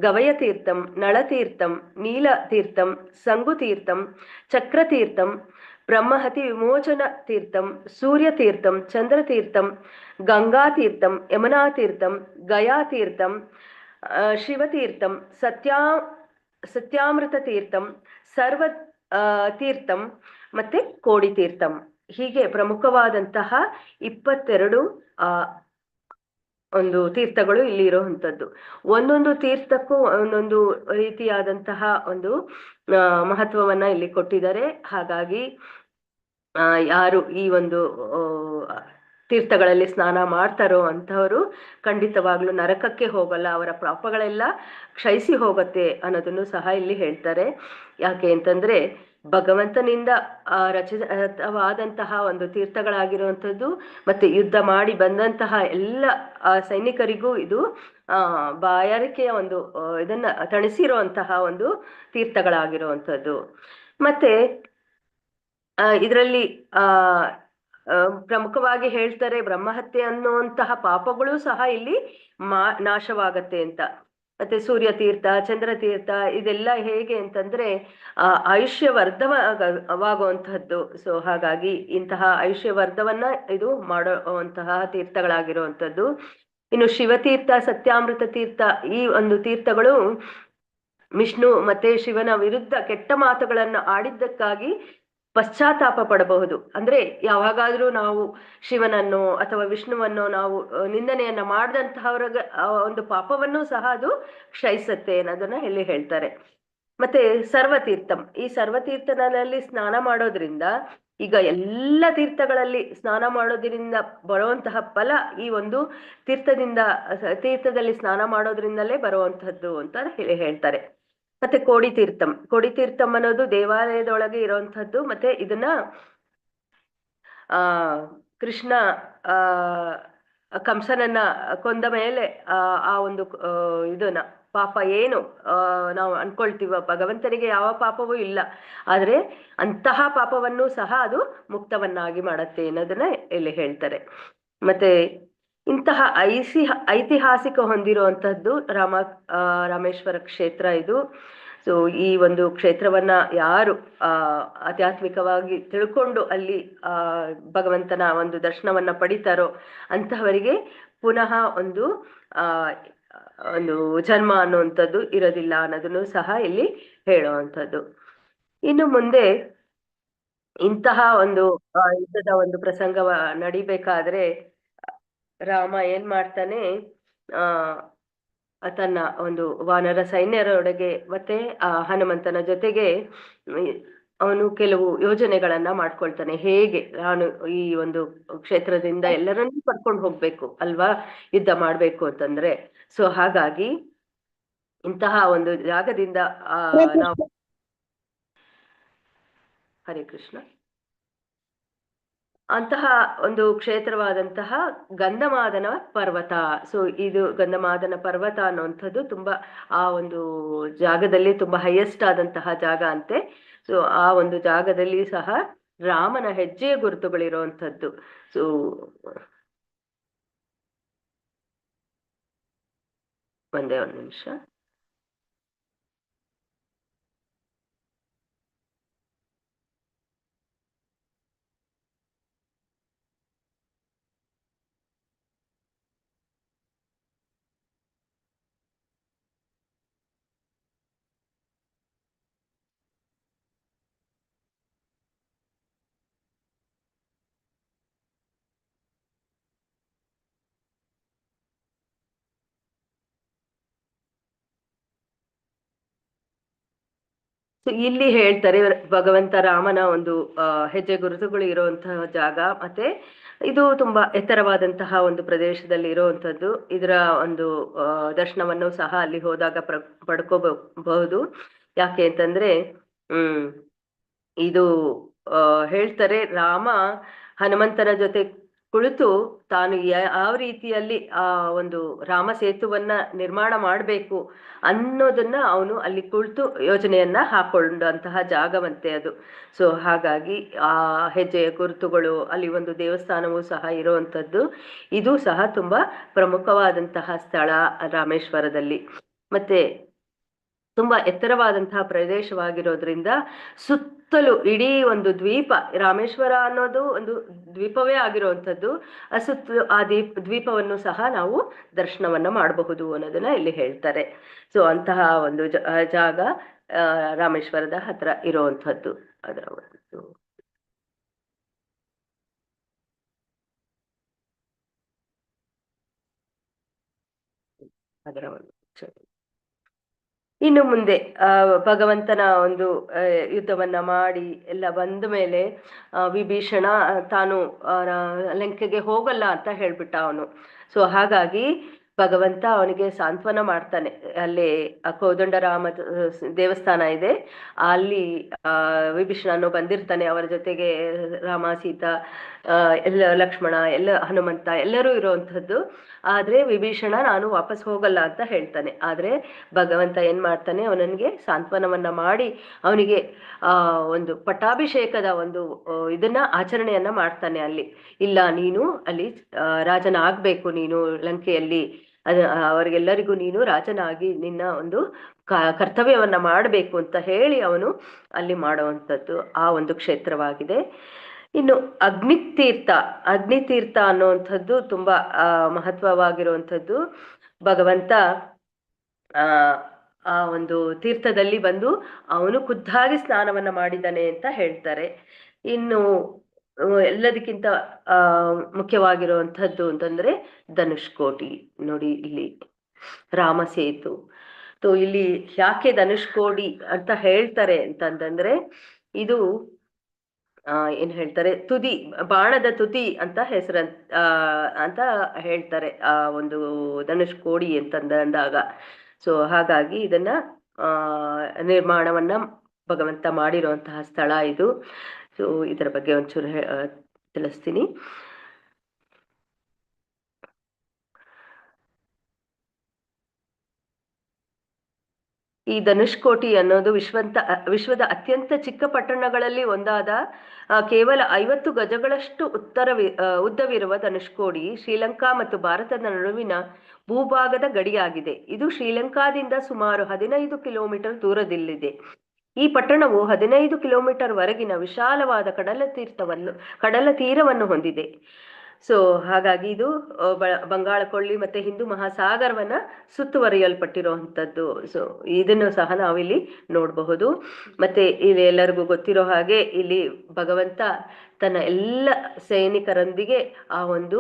ಗವಯ ತೀರ್ಥಂ, ನಳತೀರ್ಥಂ, ನೀಲ ತೀರ್ಥಂ, ಸಂಗು ತೀರ್ಥಂ, ಚಕ್ರತೀರ್ಥಂ, ಬ್ರಹ್ಮಹತಿ ವಿಮೋಚನ ತೀರ್ಥಂ, ಸೂರ್ಯ ತೀರ್ಥಂ, ಚಂದ್ರ ತೀರ್ಥಂ, ಗಂಗಾ ತೀರ್ಥಂ, ಯಮುನಾ ತೀರ್ಥಂ, ಗಯಾ ತೀರ್ಥಂ, ಶಿವತೀರ್ಥಂ, ಸತ್ಯಾಮೃತ ತೀರ್ಥಂ, ಸರ್ವ ತೀರ್ಥಂ, ಮತ್ತೆ ಕೋಡಿ ತೀರ್ಥಂ. ಹೀಗೆ ಪ್ರಮುಖವಾದಂತಹ 22 ಒಂದು ತೀರ್ಥಗಳು ಇಲ್ಲಿ ಇರುವಂತದ್ದು. ಒಂದೊಂದು ತೀರ್ಥಕ್ಕೂ ಒಂದೊಂದು ರೀತಿಯಾದಂತಹ ಒಂದು ಮಹತ್ವವನ್ನ ಇಲ್ಲಿ ಕೊಟ್ಟಿದ್ದಾರೆ. ಹಾಗಾಗಿ ಯಾರು ಈ ಒಂದು ತೀರ್ಥಗಳಲ್ಲಿ ಸ್ನಾನ ಮಾಡ್ತಾರೋ ಅಂಥವರು ಖಂಡಿತವಾಗ್ಲೂ ನರಕಕ್ಕೆ ಹೋಗಲ್ಲ, ಅವರ ಪಾಪಗಳೆಲ್ಲ ಕ್ಷಯಿಸಿ ಹೋಗುತ್ತೆ ಅನ್ನೋದನ್ನು ಸಹ ಇಲ್ಲಿ ಹೇಳ್ತಾರೆ. ಯಾಕೆ ಅಂತಂದ್ರೆ ಭಗವಂತನಿಂದ ರಚಿತವಾದಂತಹ ಒಂದು ತೀರ್ಥಗಳಾಗಿರುವಂಥದ್ದು, ಮತ್ತೆ ಯುದ್ಧ ಮಾಡಿ ಬಂದಂತಹ ಎಲ್ಲ ಸೈನಿಕರಿಗೂ ಇದು ಬಾಯಾರಿಕೆಯ ಒಂದು ಇದನ್ನ ತಣಿಸಿರುವಂತಹ ಒಂದು ತೀರ್ಥಗಳಾಗಿರುವಂಥದ್ದು. ಮತ್ತೆ ಇದರಲ್ಲಿ ಪ್ರಮುಖವಾಗಿ ಹೇಳ್ತಾರೆ ಬ್ರಹ್ಮಹತ್ಯೆ ಅನ್ನುವಂತಹ ಪಾಪಗಳು ಸಹ ಇಲ್ಲಿ ನಾಶವಾಗತ್ತೆ ಅಂತ. ಮತ್ತೆ ಸೂರ್ಯ ತೀರ್ಥ, ಚಂದ್ರ ತೀರ್ಥ ಇದೆಲ್ಲ ಹೇಗೆ ಅಂತಂದ್ರೆ ಆಯುಷ್ಯವರ್ಧವಾಗುವಂತಹದ್ದು. ಸೊ ಹಾಗಾಗಿ ಇಂತಹ ಆಯುಷ್ಯವರ್ಧವನ್ನ ಇದು ಮಾಡುವಂತಹ ತೀರ್ಥಗಳಾಗಿರುವಂಥದ್ದು. ಇನ್ನು ಶಿವತೀರ್ಥ, ಸತ್ಯಾಮೃತ ತೀರ್ಥ, ಈ ಒಂದು ತೀರ್ಥಗಳು ವಿಷ್ಣು ಮತ್ತೆ ಶಿವನ ವಿರುದ್ಧ ಕೆಟ್ಟ ಮಾತುಗಳನ್ನು ಆಡಿದ್ದಕ್ಕಾಗಿ ಪಶ್ಚಾತ್ತಾಪ ಪಡಬಹುದು. ಅಂದ್ರೆ ಯಾವಾಗಾದ್ರೂ ನಾವು ಶಿವನನ್ನು ಅಥವಾ ವಿಷ್ಣುವನ್ನು ನಾವು ನಿಂದನೆಯನ್ನ ಮಾಡಿದಂತಹವರ ಒಂದು ಪಾಪವನ್ನು ಸಹ ಅದು ಕ್ಷಯಿಸುತ್ತೆ ಅನ್ನೋದನ್ನ ಇಲ್ಲಿ ಹೇಳ್ತಾರೆ. ಮತ್ತೆ ಸರ್ವತೀರ್ಥಂ, ಈ ಸರ್ವತೀರ್ಥನಲ್ಲಿ ಸ್ನಾನ ಮಾಡೋದ್ರಿಂದ, ಈಗ ಎಲ್ಲ ತೀರ್ಥಗಳಲ್ಲಿ ಸ್ನಾನ ಮಾಡೋದ್ರಿಂದ ಬರುವಂತಹ ಫಲ ಈ ಒಂದು ತೀರ್ಥದಲ್ಲಿ ಸ್ನಾನ ಮಾಡೋದ್ರಿಂದಲೇ ಬರುವಂತಹದ್ದು ಅಂತ ಹೇಳಿ ಹೇಳ್ತಾರೆ. ಮತ್ತೆ ಕೋಡಿ ತೀರ್ಥಂ ಅನ್ನೋದು ದೇವಾಲಯದೊಳಗೆ ಇರುವಂತಹದ್ದು. ಮತ್ತೆ ಇದನ್ನ ಕೃಷ್ಣ ಕಂಸನನ್ನ ಕೊಂದ ಮೇಲೆ ಆ ಒಂದು ಇದನ್ನ ಪಾಪ ಏನು ನಾವು ಅನ್ಕೊಳ್ತೀವ, ಭಗವಂತನಿಗೆ ಯಾವ ಪಾಪವೂ ಇಲ್ಲ, ಆದ್ರೆ ಅಂತಹ ಪಾಪವನ್ನು ಸಹ ಅದು ಮುಕ್ತವನ್ನಾಗಿ ಮಾಡತ್ತೆ ಅನ್ನೋದನ್ನ ಇಲ್ಲಿ ಹೇಳ್ತಾರೆ. ಮತ್ತೆ ಇಂತಹ ಐತಿಹಾಸಿಕ ಹೊಂದಿರುವಂತಹದ್ದು ರಾಮೇಶ್ವರ ಕ್ಷೇತ್ರ ಇದು. ಸೊ ಈ ಒಂದು ಕ್ಷೇತ್ರವನ್ನ ಯಾರು ಆಧ್ಯಾತ್ಮಿಕವಾಗಿ ತಿಳ್ಕೊಂಡು ಅಲ್ಲಿ ಭಗವಂತನ ಒಂದು ದರ್ಶನವನ್ನ ಪಡಿತಾರೋ ಅಂತಹವರಿಗೆ ಪುನಃ ಒಂದು ಜನ್ಮ ಅನ್ನುವಂಥದ್ದು ಇರೋದಿಲ್ಲ ಅನ್ನೋದನ್ನು ಸಹ ಇಲ್ಲಿ ಹೇಳುವಂಥದ್ದು. ಇನ್ನು ಮುಂದೆ ಇಂತಹ ಒಂದು ಯುದ್ಧದ ಒಂದು ಪ್ರಸಂಗ ನಡಿಬೇಕಾದ್ರೆ ರಾಮ ಏನ್ ಮಾಡ್ತಾನೆ, ತನ್ನ ಒಂದು ವಾನರ ಸೈನ್ಯರೊಳಗೆ ಮತ್ತೆ ಹನುಮಂತನ ಜೊತೆಗೆ ಅವನು ಕೆಲವು ಯೋಜನೆಗಳನ್ನ ಮಾಡ್ಕೊಳ್ತಾನೆ. ಹೇಗೆ ನಾನು ಈ ಒಂದು ಕ್ಷೇತ್ರದಿಂದ ಎಲ್ಲರನ್ನೂ ಕರ್ಕೊಂಡು ಹೋಗ್ಬೇಕು ಅಲ್ವಾ, ಯುದ್ಧ ಮಾಡ್ಬೇಕು ಅಂತಂದ್ರೆ. ಸೊ ಹಾಗಾಗಿ ಇಂತಹ ಒಂದು ಜಾಗದಿಂದ ನಾವು ಹರೇ ಕೃಷ್ಣ, ಅಂತಹ ಒಂದು ಕ್ಷೇತ್ರವಾದಂತಹ ಗಂಧಮಾದನ ಪರ್ವತ. ಸೊ ಇದು ಗಂಧಮಾದನ ಪರ್ವತ ಅನ್ನುವಂಥದ್ದು ತುಂಬಾ ಆ ಒಂದು ಜಾಗದಲ್ಲಿ ತುಂಬಾ ಹೈಯೆಸ್ಟ್ ಆದಂತಹ ಜಾಗ ಅಂತೆ. ಸೊ ಆ ಒಂದು ಜಾಗದಲ್ಲಿ ಸಹ ರಾಮನ ಹೆಜ್ಜೆಯ ಗುರುತುಗಳಿರುವಂಥದ್ದು. ಸೊ ಒಂದೇ ಒಂದು ನಿಮಿಷ. ಇಲ್ಲಿ ಹೇಳ್ತಾರೆ ಭಗವಂತ ರಾಮನ ಒಂದು ಹೆಜ್ಜೆ ಗುರುತುಗಳು ಇರುವಂತಹ ಜಾಗ, ಮತ್ತೆ ಇದು ತುಂಬಾ ಎತ್ತರವಾದಂತಹ ಒಂದು ಪ್ರದೇಶದಲ್ಲಿ ಇರುವಂತದ್ದು. ಇದರ ಒಂದು ದರ್ಶನವನ್ನು ಸಹ ಅಲ್ಲಿ ಹೋದಾಗ ಪಡ್ಕೋಬಹುದು. ಯಾಕೆ ಅಂತಂದ್ರೆ ಇದು ಹೇಳ್ತಾರೆ, ರಾಮ ಹನುಮಂತನ ಜೊತೆ ಕುಳಿತು ತಾನು ಯಾವ ರೀತಿಯಲ್ಲಿ ಆ ಒಂದು ರಾಮ ಸೇತುವನ್ನ ನಿರ್ಮಾಣ ಮಾಡಬೇಕು ಅನ್ನೋದನ್ನ ಅವನು ಅಲ್ಲಿ ಕುಳಿತು ಯೋಜನೆಯನ್ನ ಹಾಕೊಂಡಂತಹ ಜಾಗವಂತೆ ಅದು. ಸೊ ಹಾಗಾಗಿ ಆ ಹೆಜ್ಜೆಯ ಗುರುತುಗಳು, ಅಲ್ಲಿ ಒಂದು ದೇವಸ್ಥಾನವೂ ಸಹ ಇರುವಂತದ್ದು. ಇದು ಸಹ ತುಂಬಾ ಪ್ರಮುಖವಾದಂತಹ ಸ್ಥಳ ರಾಮೇಶ್ವರದಲ್ಲಿ. ಮತ್ತೆ ತುಂಬಾ ಎತ್ತರವಾದಂತಹ ಪ್ರದೇಶವಾಗಿರೋದ್ರಿಂದ ಸುತ್ತಲೂ ಇಡೀ ಒಂದು ದ್ವೀಪ, ರಾಮೇಶ್ವರ ಅನ್ನೋದು ಒಂದು ದ್ವೀಪವೇ ಆಗಿರುವಂಥದ್ದು. ಸುತ್ತಲೂ ಆ ದ್ವೀಪವನ್ನು ಸಹ ನಾವು ದರ್ಶನವನ್ನ ಮಾಡಬಹುದು ಅನ್ನೋದನ್ನ ಇಲ್ಲಿ ಹೇಳ್ತಾರೆ. ಸೊ ಅಂತಹ ಒಂದು ಜಾಗ ರಾಮೇಶ್ವರದ ಹತ್ರ ಇರುವಂಥದ್ದು. ಅದರ ಒಂದು ಇನ್ನು ಮುಂದೆ ಭಗವಂತನ ಒಂದು ಯುದ್ಧವನ್ನ ಮಾಡಿ ಎಲ್ಲ ಬಂದ ಮೇಲೆ ವಿಭೀಷಣ ತಾನು ಲಂಕೆಗೆ ಹೋಗಲ್ಲ ಅಂತ ಹೇಳ್ಬಿಟ್ಟ ಅವನು. ಸೊ ಹಾಗಾಗಿ ಭಗವಂತ ಅವನಿಗೆ ಸಾಂತ್ವನ ಮಾಡ್ತಾನೆ. ಅಲ್ಲಿ ಕೋದಂಡರಾಮ ದೇವಸ್ಥಾನ ಇದೆ, ಅಲ್ಲಿ ವಿಭೀಷಣನು ಬಂದಿರ್ತಾನೆ. ಅವರ ಜೊತೆಗೆ ರಾಮ, ಸೀತಾ, ಎಲ್ಲ ಲಕ್ಷ್ಮಣ, ಎಲ್ಲ ಹನುಮಂತ ಎಲ್ಲರೂ ಇರುವಂಥದ್ದು. ಆದ್ರೆ ವಿಭೀಷಣ ನಾನು ವಾಪಸ್ ಹೋಗಲ್ಲ ಅಂತ ಹೇಳ್ತಾನೆ. ಆದ್ರೆ ಭಗವಂತ ಏನ್ ಮಾಡ್ತಾನೆ, ಅವನಿಗೆ ಸಾಂತ್ವನವನ್ನ ಮಾಡಿ ಅವನಿಗೆ ಒಂದು ಪಟ್ಟಾಭಿಷೇಕದ ಒಂದು ಇದನ್ನ ಆಚರಣೆಯನ್ನ ಮಾಡ್ತಾನೆ ಅಲ್ಲಿ. ಇಲ್ಲ, ನೀನು ಅಲ್ಲಿ ರಾಜನ ಆಗ್ಬೇಕು, ನೀನು ಲಂಕೆಯಲ್ಲಿ ಅವರಿಗೆಲ್ಲರಿಗೂ ನೀನು ರಾಜನಾಗಿ ನಿನ್ನ ಒಂದು ಕರ್ತವ್ಯವನ್ನ ಮಾಡಬೇಕು ಅಂತ ಹೇಳಿ ಅವನು ಅಲ್ಲಿ ಮಾಡುವಂಥದ್ದು ಆ ಒಂದು ಕ್ಷೇತ್ರವಾಗಿದೆ. ಇನ್ನು ಅಗ್ನಿತೀರ್ಥ ಅನ್ನುವಂಥದ್ದು ತುಂಬಾ ಮಹತ್ವವಾಗಿರುವಂಥದ್ದು. ಭಗವಂತ ಆ ಒಂದು ತೀರ್ಥದಲ್ಲಿ ಬಂದು ಅವನು ಖುದ್ದಾಗಿ ಸ್ನಾನವನ್ನ ಮಾಡಿದ್ದಾನೆ ಅಂತ ಹೇಳ್ತಾರೆ. ಇನ್ನು ಎಲ್ಲದಕ್ಕಿಂತ ಮುಖ್ಯವಾಗಿರುವಂಥದ್ದು ಅಂತಂದ್ರೆ ಧನುಷ್ಕೋಟಿ. ನೋಡಿ ಇಲ್ಲಿ ರಾಮ ಸೇತು. ಇಲ್ಲಿ ಯಾಕೆ ಧನುಷ್ಕೋಡಿ ಅಂತ ಹೇಳ್ತಾರೆ ಅಂತಂದ್ರೆ, ಇದು ಏನ್ ಹೇಳ್ತಾರೆ, ತುದಿ, ಬಾಣದ ತುದಿ ಅಂತ ಅಂತ ಹೇಳ್ತಾರೆ ಆ ಒಂದು ಧನುಷ್ಕೋಡಿ ಅಂತಂದಾಗ. ಸೊ ಹಾಗಾಗಿ ಇದನ್ನ ನಿರ್ಮಾಣವನ್ನ ಭಗವಂತ ಮಾಡಿರುವಂತಹ ಸ್ಥಳ ಇದು. ಸೊ ಇದರ ಬಗ್ಗೆ ಒಂಚೂರು ತಿಳಿಸ್ತೀನಿ. ಈ ಧನುಷ್ಕೋಟಿ ಅನ್ನೋದು ವಿಶ್ವದ ಅತ್ಯಂತ ಚಿಕ್ಕ ಪಟ್ಟಣಗಳಲ್ಲಿ ಒಂದಾದ ಕೇವಲ 50 ಗಜಗಳಷ್ಟು ಉದ್ದವಿರುವ ಧನುಷ್ಕೋಡಿ ಶ್ರೀಲಂಕಾ ಮತ್ತು ಭಾರತದ ನಡುವಿನ ಭೂಭಾಗದ ಗಡಿಯಾಗಿದೆ. ಇದು ಶ್ರೀಲಂಕಾದಿಂದ ಸುಮಾರು 15 ಕಿಲೋಮೀಟರ್ ದೂರದಲ್ಲಿದೆ. ಈ ಪಟ್ಟಣವು 15 ಕಿಲೋಮೀಟರ್ ವರೆಗಿನ ವಿಶಾಲವಾದ ಕಡಲ ತೀರವನ್ನು ಹೊಂದಿದೆ. ಸೊ ಹಾಗಾಗಿ ಇದು ಬಂಗಾಳ ಕೊಳ್ಳಿ ಮತ್ತೆ ಹಿಂದೂ ಮಹಾಸಾಗರವನ್ನ ಸುತ್ತುವರಿಯಲ್ಪಟ್ಟಿರುವಂಥದ್ದು. ಸೊ ಇದನ್ನು ಸಹ ನಾವಿಲ್ಲಿ ನೋಡಬಹುದು. ಮತ್ತೆ ಇಲ್ಲಿ ಎಲ್ಲರಿಗೂ ಗೊತ್ತಿರೋ ಹಾಗೆ ಇಲ್ಲಿ ಭಗವಂತ ತನ್ನ ಎಲ್ಲ ಸೈನಿಕರೊಂದಿಗೆ ಆ ಒಂದು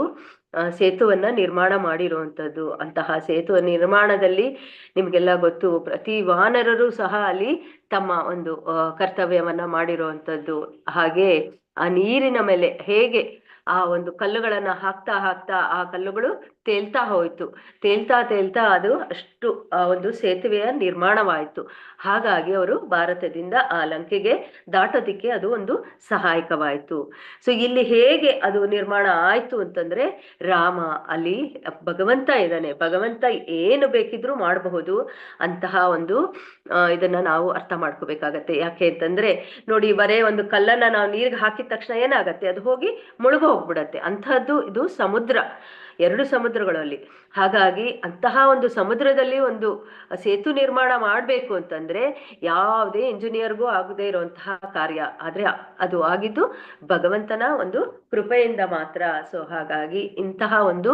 ಸೇತುವನ್ನ ನಿರ್ಮಾಣ ಮಾಡಿರುವಂಥದ್ದು. ಅಂತಹ ಸೇತುವ ನಿರ್ಮಾಣದಲ್ಲಿ ನಿಮ್ಗೆಲ್ಲ ಗೊತ್ತು, ಪ್ರತಿ ವಾನರರು ಸಹ ಅಲ್ಲಿ ತಮ್ಮ ಒಂದು ಕರ್ತವ್ಯವನ್ನ ಮಾಡಿರುವಂಥದ್ದು. ಹಾಗೆ ಆ ನೀರಿನ ಮೇಲೆ ಹೇಗೆ ಆ ಒಂದು ಕಲ್ಲುಗಳನ್ನ ಹಾಕ್ತಾ ಆ ಕಲ್ಲುಗಳು ತೇಲ್ತಾ ಹೋಯ್ತು. ತೇಲ್ತಾ ತೇಲ್ತಾ ಅದು ಅಷ್ಟು ಒಂದು ಸೇತುವೆಯ ನಿರ್ಮಾಣವಾಯಿತು. ಹಾಗಾಗಿ ಅವರು ಭಾರತದಿಂದ ಆ ಲಂಕೆಗೆ ದಾಟೋದಿಕ್ಕೆ ಅದು ಒಂದು ಸಹಾಯಕವಾಯಿತು. ಸೊ ಇಲ್ಲಿ ಹೇಗೆ ಅದು ನಿರ್ಮಾಣ ಆಯ್ತು ಅಂತಂದ್ರೆ, ರಾಮ ಅಲ್ಲಿ ಭಗವಂತ ಇದ್ದಾನೆ, ಭಗವಂತ ಏನು ಬೇಕಿದ್ರೂ ಮಾಡಬಹುದು ಅಂತಹ ಒಂದು ಇದನ್ನ ನಾವು ಅರ್ಥ ಮಾಡ್ಕೋಬೇಕಾಗತ್ತೆ. ಯಾಕೆ ಅಂತಂದ್ರೆ ನೋಡಿ, ಬರೇ ಒಂದು ಕಲ್ಲನ್ನ ನಾವು ನೀರಿಗೆ ಹಾಕಿದ ತಕ್ಷಣ ಏನಾಗತ್ತೆ, ಅದು ಹೋಗಿ ಮುಳುಗ ಹೋಗ್ಬಿಡತ್ತೆ. ಅಂತಹದ್ದು ಇದು ಸಮುದ್ರ, 2 ಸಮುದ್ರಗಳಲ್ಲಿ. ಹಾಗಾಗಿ ಅಂತಹ ಒಂದು ಸಮುದ್ರದಲ್ಲಿ ಒಂದು ಸೇತು ನಿರ್ಮಾಣ ಮಾಡಬೇಕು ಅಂತಂದ್ರೆ ಯಾವುದೇ ಇಂಜಿನಿಯರ್ಗೂ ಆಗದೇ ಇರುವಂತಹ ಕಾರ್ಯ. ಆದ್ರೆ ಅದು ಆಗಿದ್ದು ಭಗವಂತನ ಒಂದು ಕೃಪೆಯಿಂದ ಮಾತ್ರ. ಸೊ ಹಾಗಾಗಿ ಇಂತಹ ಒಂದು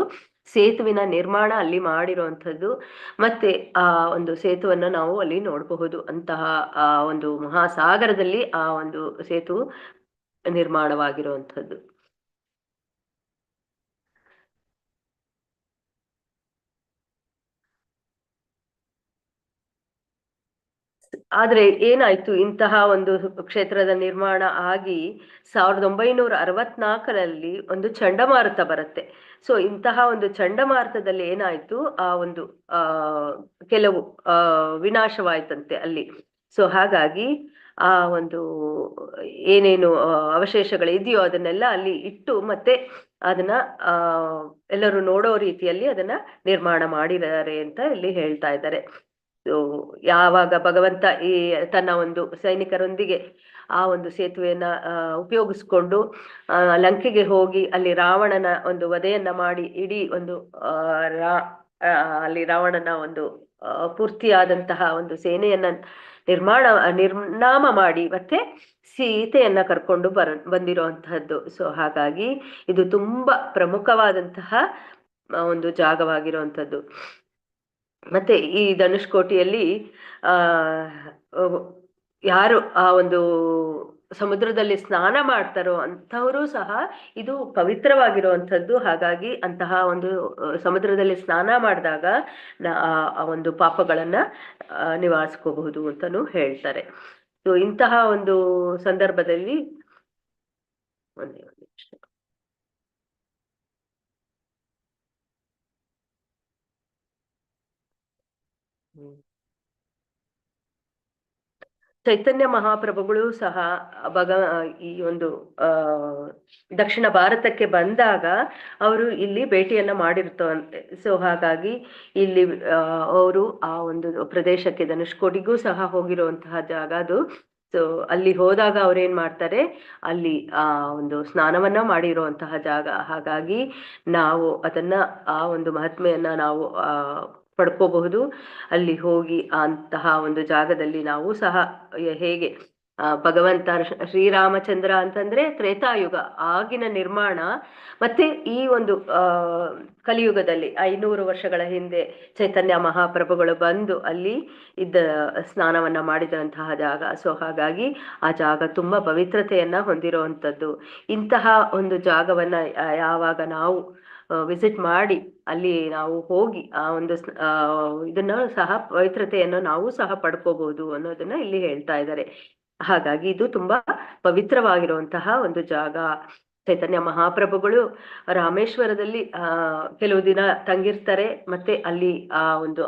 ಸೇತುವಿನ ನಿರ್ಮಾಣ ಅಲ್ಲಿ ಮಾಡಿರುವಂಥದ್ದು, ಮತ್ತೆ ಆ ಒಂದು ಸೇತುವನ್ನು ನಾವು ಅಲ್ಲಿ ನೋಡಬಹುದು. ಅಂತಹ ಆ ಒಂದು ಮಹಾಸಾಗರದಲ್ಲಿ ಆ ಒಂದು ಸೇತು ನಿರ್ಮಾಣವಾಗಿರುವಂಥದ್ದು. ಆದ್ರೆ ಏನಾಯ್ತು, ಇಂತಹ ಒಂದು ಕ್ಷೇತ್ರದ ನಿರ್ಮಾಣ ಆಗಿ 1964ರಲ್ಲಿ ಒಂದು ಚಂಡಮಾರುತ ಬರುತ್ತೆ. ಸೊ ಇಂತಹ ಒಂದು ಚಂಡಮಾರುತದಲ್ಲಿ ಏನಾಯ್ತು, ಆ ಒಂದು ಕೆಲವು ವಿನಾಶವಾಯ್ತಂತೆ ಅಲ್ಲಿ. ಸೊ ಹಾಗಾಗಿ ಆ ಒಂದು ಏನೇನು ಅವಶೇಷಗಳು ಇದೆಯೋ ಅದನ್ನೆಲ್ಲ ಅಲ್ಲಿ ಇಟ್ಟು ಮತ್ತೆ ಅದನ್ನ ಎಲ್ಲರೂ ನೋಡೋ ರೀತಿಯಲ್ಲಿ ಅದನ್ನ ನಿರ್ಮಾಣ ಮಾಡಿದ್ದಾರೆ ಅಂತ ಇಲ್ಲಿ ಹೇಳ್ತಾ ಇದ್ದಾರೆ. ಯಾವಾಗ ಭಗವಂತ ಈ ತನ್ನ ಒಂದು ಸೈನಿಕರೊಂದಿಗೆ ಆ ಒಂದು ಸೇತುವೆಯನ್ನ ಉಪಯೋಗಿಸ್ಕೊಂಡು ಲಂಕೆಗೆ ಹೋಗಿ ಅಲ್ಲಿ ರಾವಣನ ಒಂದು ವಧೆಯನ್ನ ಮಾಡಿ ಇಡೀ ಒಂದು ಅಲ್ಲಿ ರಾವಣನ ಒಂದು ಪೂರ್ತಿಯಾದಂತಹ ಒಂದು ಸೇನೆಯನ್ನ ನಿರ್ನಾಮ ಮಾಡಿ ಮತ್ತೆ ಸೀತೆಯನ್ನ ಕರ್ಕೊಂಡು ಬಂದಿರುವಂತಹದ್ದು. ಸೊ ಹಾಗಾಗಿ ಇದು ತುಂಬಾ ಪ್ರಮುಖವಾದಂತಹ ಒಂದು ಜಾಗವಾಗಿರುವಂಥದ್ದು. ಮತ್ತೆ ಈ ಧನುಷ್ಕೋಟಿಯಲ್ಲಿ ಯಾರು ಆ ಒಂದು ಸಮುದ್ರದಲ್ಲಿ ಸ್ನಾನ ಮಾಡ್ತಾರೋ ಅಂಥವರು ಸಹ ಇದು ಪವಿತ್ರವಾಗಿರುವಂಥದ್ದು. ಹಾಗಾಗಿ ಅಂತಹ ಒಂದು ಸಮುದ್ರದಲ್ಲಿ ಸ್ನಾನ ಮಾಡಿದಾಗ ಆ ಒಂದು ಪಾಪಗಳನ್ನ ನಿವಾರಿಸ್ಕೋಬಹುದು ಅಂತಾನು ಹೇಳ್ತಾರೆ. ಸೊ ಇಂತಹ ಒಂದು ಸಂದರ್ಭದಲ್ಲಿ ಒಂದೇ ಒಂದು ನಿಮಿಷ. ಚೈತನ್ಯ ಮಹಾಪ್ರಭುಗಳು ಸಹ ಈ ಒಂದು ದಕ್ಷಿಣ ಭಾರತಕ್ಕೆ ಬಂದಾಗ ಅವರು ಇಲ್ಲಿ ಭೇಟಿಯನ್ನ ಮಾಡಿರ್ತಾವಂತೆ. ಸೊ ಹಾಗಾಗಿ ಇಲ್ಲಿ ಅವರು ಆ ಒಂದು ಪ್ರದೇಶಕ್ಕೆ ಧನುಷ್ಕೋಟಿಗೂ ಸಹ ಹೋಗಿರುವಂತಹ ಜಾಗ ಅದು. ಸೊ ಅಲ್ಲಿ ಹೋದಾಗ ಅವ್ರೇನ್ ಮಾಡ್ತಾರೆ, ಅಲ್ಲಿ ಒಂದು ಸ್ನಾನವನ್ನ ಮಾಡಿರುವಂತಹ ಜಾಗ. ಹಾಗಾಗಿ ನಾವು ಅದನ್ನ ಆ ಒಂದು ಮಹಾತ್ಮೆಯನ್ನ ನಾವು ಪಡ್ಕೋಬಹುದು. ಅಲ್ಲಿ ಹೋಗಿ ಅಂತಹ ಒಂದು ಜಾಗದಲ್ಲಿ ನಾವು ಸಹ ಹೇಗೆ ಭಗವಂತ ಶ್ರೀರಾಮಚಂದ್ರ ಅಂತಂದ್ರೆ ತ್ರೇತಾಯುಗ ಆಗಿನ ನಿರ್ಮಾಣ, ಮತ್ತೆ ಈ ಒಂದು ಕಲಿಯುಗದಲ್ಲಿ 500 ವರ್ಷಗಳ ಹಿಂದೆ ಚೈತನ್ಯ ಮಹಾಪ್ರಭುಗಳು ಬಂದು ಅಲ್ಲಿ ಇದ್ದ ಸ್ನಾನವನ್ನ ಮಾಡಿದಂತಹ ಜಾಗ. ಸೊ ಹಾಗಾಗಿ ಆ ಜಾಗ ತುಂಬಾ ಪವಿತ್ರತೆಯನ್ನ ಹೊಂದಿರುವಂಥದ್ದು. ಇಂತಹ ಒಂದು ಜಾಗವನ್ನ ಯಾವಾಗ ನಾವು ವಿಸಿಟ್ ಮಾಡಿ ಅಲ್ಲಿ ನಾವು ಹೋಗಿ ಆ ಒಂದು ಇದನ್ನ ಸಹ ಪವಿತ್ರತೆಯನ್ನು ನಾವು ಸಹ ಪಡ್ಕೋಬಹುದು ಅನ್ನೋದನ್ನ ಇಲ್ಲಿ ಹೇಳ್ತಾ ಇದ್ದಾರೆ. ಹಾಗಾಗಿ ಇದು ತುಂಬಾ ಪವಿತ್ರವಾಗಿರುವಂತಹ ಒಂದು ಜಾಗ. ಚೈತನ್ಯ ಮಹಾಪ್ರಭುಗಳು ರಾಮೇಶ್ವರದಲ್ಲಿ ಕೆಲವು ದಿನ ತಂಗಿರ್ತಾರೆ, ಮತ್ತೆ ಅಲ್ಲಿ ಒಂದು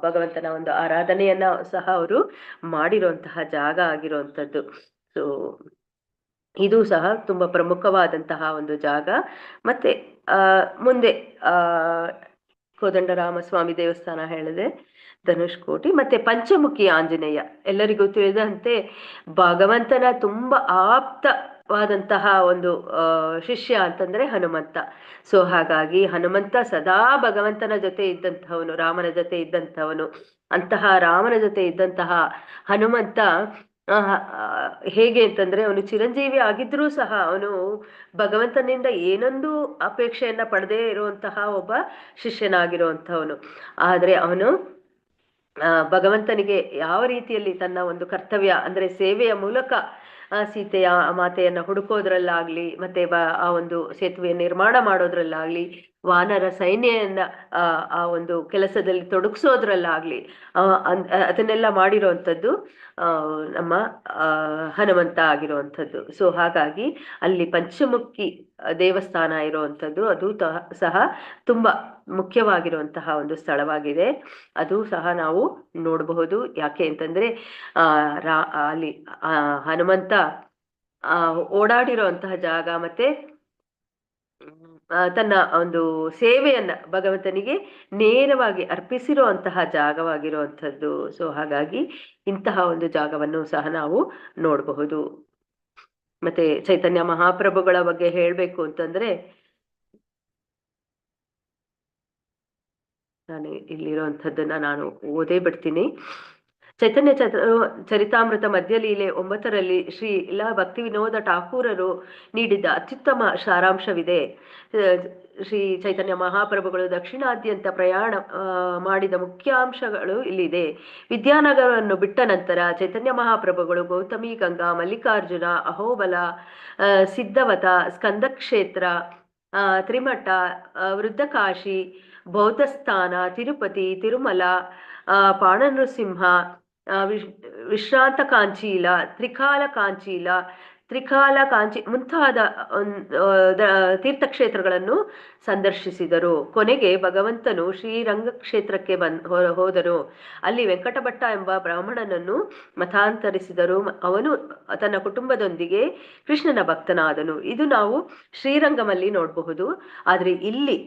ಭಗವಂತನ ಒಂದು ಆರಾಧನೆಯನ್ನ ಸಹ ಅವರು ಮಾಡಿರುವಂತಹ ಜಾಗ ಆಗಿರುವಂಥದ್ದು. ಸೊ ಇದು ಸಹ ತುಂಬಾ ಪ್ರಮುಖವಾದಂತಹ ಒಂದು ಜಾಗ. ಮತ್ತೆ ಮುಂದೆ ಕೋದಂಡರಾಮಸ್ವಾಮಿ ದೇವಸ್ಥಾನ ಹೇಳಿದೆ, ಧನುಷ್ಕೋಟಿ, ಮತ್ತೆ ಪಂಚಮುಖಿ ಆಂಜನೇಯ. ಎಲ್ಲರಿಗೂ ತಿಳಿದಂತೆ ಭಗವಂತನ ತುಂಬಾ ಆಪ್ತವಾದಂತಹ ಒಂದು ಶಿಷ್ಯ ಅಂತಂದ್ರೆ ಹನುಮಂತ. ಸೊ ಹಾಗಾಗಿ ಹನುಮಂತ ಸದಾ ಭಗವಂತನ ಜೊತೆ ಇದ್ದಂಥವನು, ರಾಮನ ಜೊತೆ ಇದ್ದಂಥವನು. ಅಂತಹ ರಾಮನ ಜೊತೆ ಇದ್ದಂತಹ ಹನುಮಂತ ಹೇಗೆ ಅಂತಂದ್ರೆ, ಅವನು ಚಿರಂಜೀವಿ ಆಗಿದ್ರೂ ಸಹ ಅವನು ಭಗವಂತನಿಂದ ಏನೊಂದು ಅಪೇಕ್ಷೆಯನ್ನ ಪಡೆದೇ ಇರುವಂತಹ ಒಬ್ಬ ಶಿಷ್ಯನಾಗಿರುವಂಥವನು. ಆದ್ರೆ ಅವನು ಭಗವಂತನಿಗೆ ಯಾವ ರೀತಿಯಲ್ಲಿ ತನ್ನ ಒಂದು ಕರ್ತವ್ಯ ಅಂದ್ರೆ ಸೇವೆಯ ಮೂಲಕ ಸೀತೆಯ ಮಾತೆಯನ್ನ ಹುಡುಕೋದ್ರಲ್ಲಾಗ್ಲಿ, ಮತ್ತೆ ಆ ಒಂದು ಸೇತುವೆ ನಿರ್ಮಾಣ ಮಾಡೋದ್ರಲ್ಲಾಗ್ಲಿ ವಾನರ ಸೈನ್ಯವನ್ನ ಆ ಒಂದು ಕೆಲಸದಲ್ಲಿ ತೊಡಗಿಸೋದ್ರಲ್ಲಾಗ್ಲಿ ಅದನ್ನೆಲ್ಲ ಮಾಡಿರುವಂಥದ್ದು ನಮ್ಮ ಹನುಮಂತ ಆಗಿರುವಂಥದ್ದು. ಸೊ ಹಾಗಾಗಿ ಅಲ್ಲಿ ಪಂಚಮುಖಿ ದೇವಸ್ಥಾನ ಇರುವಂಥದ್ದು ಅದು ಸಹ ತುಂಬಾ ಮುಖ್ಯವಾಗಿರುವಂತಹ ಒಂದು ಸ್ಥಳವಾಗಿದೆ. ಅದು ಸಹ ನಾವು ನೋಡಬಹುದು. ಯಾಕೆ ಅಂತಂದ್ರೆ ಅಲ್ಲಿ ಹನುಮಂತ ಓಡಾಡಿರುವಂತಹ ಜಾಗ ಮತ್ತೆ ತನ್ನ ಒಂದು ಸೇವೆಯನ್ನ ಭಗವಂತನಿಗೆ ನೇರವಾಗಿ ಅರ್ಪಿಸಿರುವಂತಹ ಜಾಗವಾಗಿರುವಂಥದ್ದು. ಸೊ ಹಾಗಾಗಿ ಇಂತಹ ಒಂದು ಜಾಗವನ್ನು ಸಹ ನಾವು ನೋಡಬಹುದು. ಮತ್ತೆ ಚೈತನ್ಯ ಮಹಾಪ್ರಭುಗಳ ಬಗ್ಗೆ ಹೇಳ್ಬೇಕು ಅಂತಂದ್ರೆ, ನಾನು ಇಲ್ಲಿರುವಂಥದ್ದನ್ನ ನಾನು ಓದೇ ಬಿಡ್ತೀನಿ. ಚೈತನ್ಯ ಚರಿತಾಮೃತ ಮಧ್ಯಲೀಲೆ 9ರಲ್ಲಿ ಶ್ರೀ ಇಲ್ಲ ಭಕ್ತಿ ವಿನೋದ ಠಾಕೂರರು ನೀಡಿದ ಅತ್ಯುತ್ತಮ ಸಾರಾಂಶವಿದೆ. ಶ್ರೀ ಚೈತನ್ಯ ಮಹಾಪ್ರಭುಗಳು ದಕ್ಷಿಣಾದ್ಯಂತ ಪ್ರಯಾಣ ಮಾಡಿದ ಮುಖ್ಯಾಂಶಗಳು ಇಲ್ಲಿದೆ. ವಿದ್ಯಾನಗರವನ್ನು ಬಿಟ್ಟ ನಂತರ ಚೈತನ್ಯ ಮಹಾಪ್ರಭುಗಳು ಗೌತಮಿ ಗಂಗಾ, ಮಲ್ಲಿಕಾರ್ಜುನ, ಅಹೋಬಲ, ಸಿದ್ಧವತ, ಸ್ಕಂದಕ್ಷೇತ್ರ, ತ್ರಿಮಠ, ವೃದ್ಧಕಾಶಿ, ಬೌದ್ಧಸ್ಥಾನ, ತಿರುಪತಿ, ತಿರುಮಲ, ಪಾಣನೃಸಿಂಹ, ವಿಶ್ರಾಂತ ಕಾಂಚೀಲ, ತ್ರಿಕಾಲ ಕಾಂಚಿ ಮುಂತಾದ ತೀರ್ಥಕ್ಷೇತ್ರಗಳನ್ನು ಸಂದರ್ಶಿಸಿದರು. ಕೊನೆಗೆ ಭಗವಂತನು ಶ್ರೀರಂಗ ಕ್ಷೇತ್ರಕ್ಕೆ ಹೋದನು. ಅಲ್ಲಿ ವೆಂಕಟಭಟ್ಟ ಎಂಬ ಬ್ರಾಹ್ಮಣನನ್ನು ಮತಾಂತರಿಸಿದರು. ಅವನು ತನ್ನ ಕುಟುಂಬದೊಂದಿಗೆ ಕೃಷ್ಣನ ಭಕ್ತನಾದನು. ಇದು ನಾವು ಶ್ರೀರಂಗಮಲ್ಲಿ ನೋಡಬಹುದು. ಆದ್ರೆ ಇಲ್ಲಿ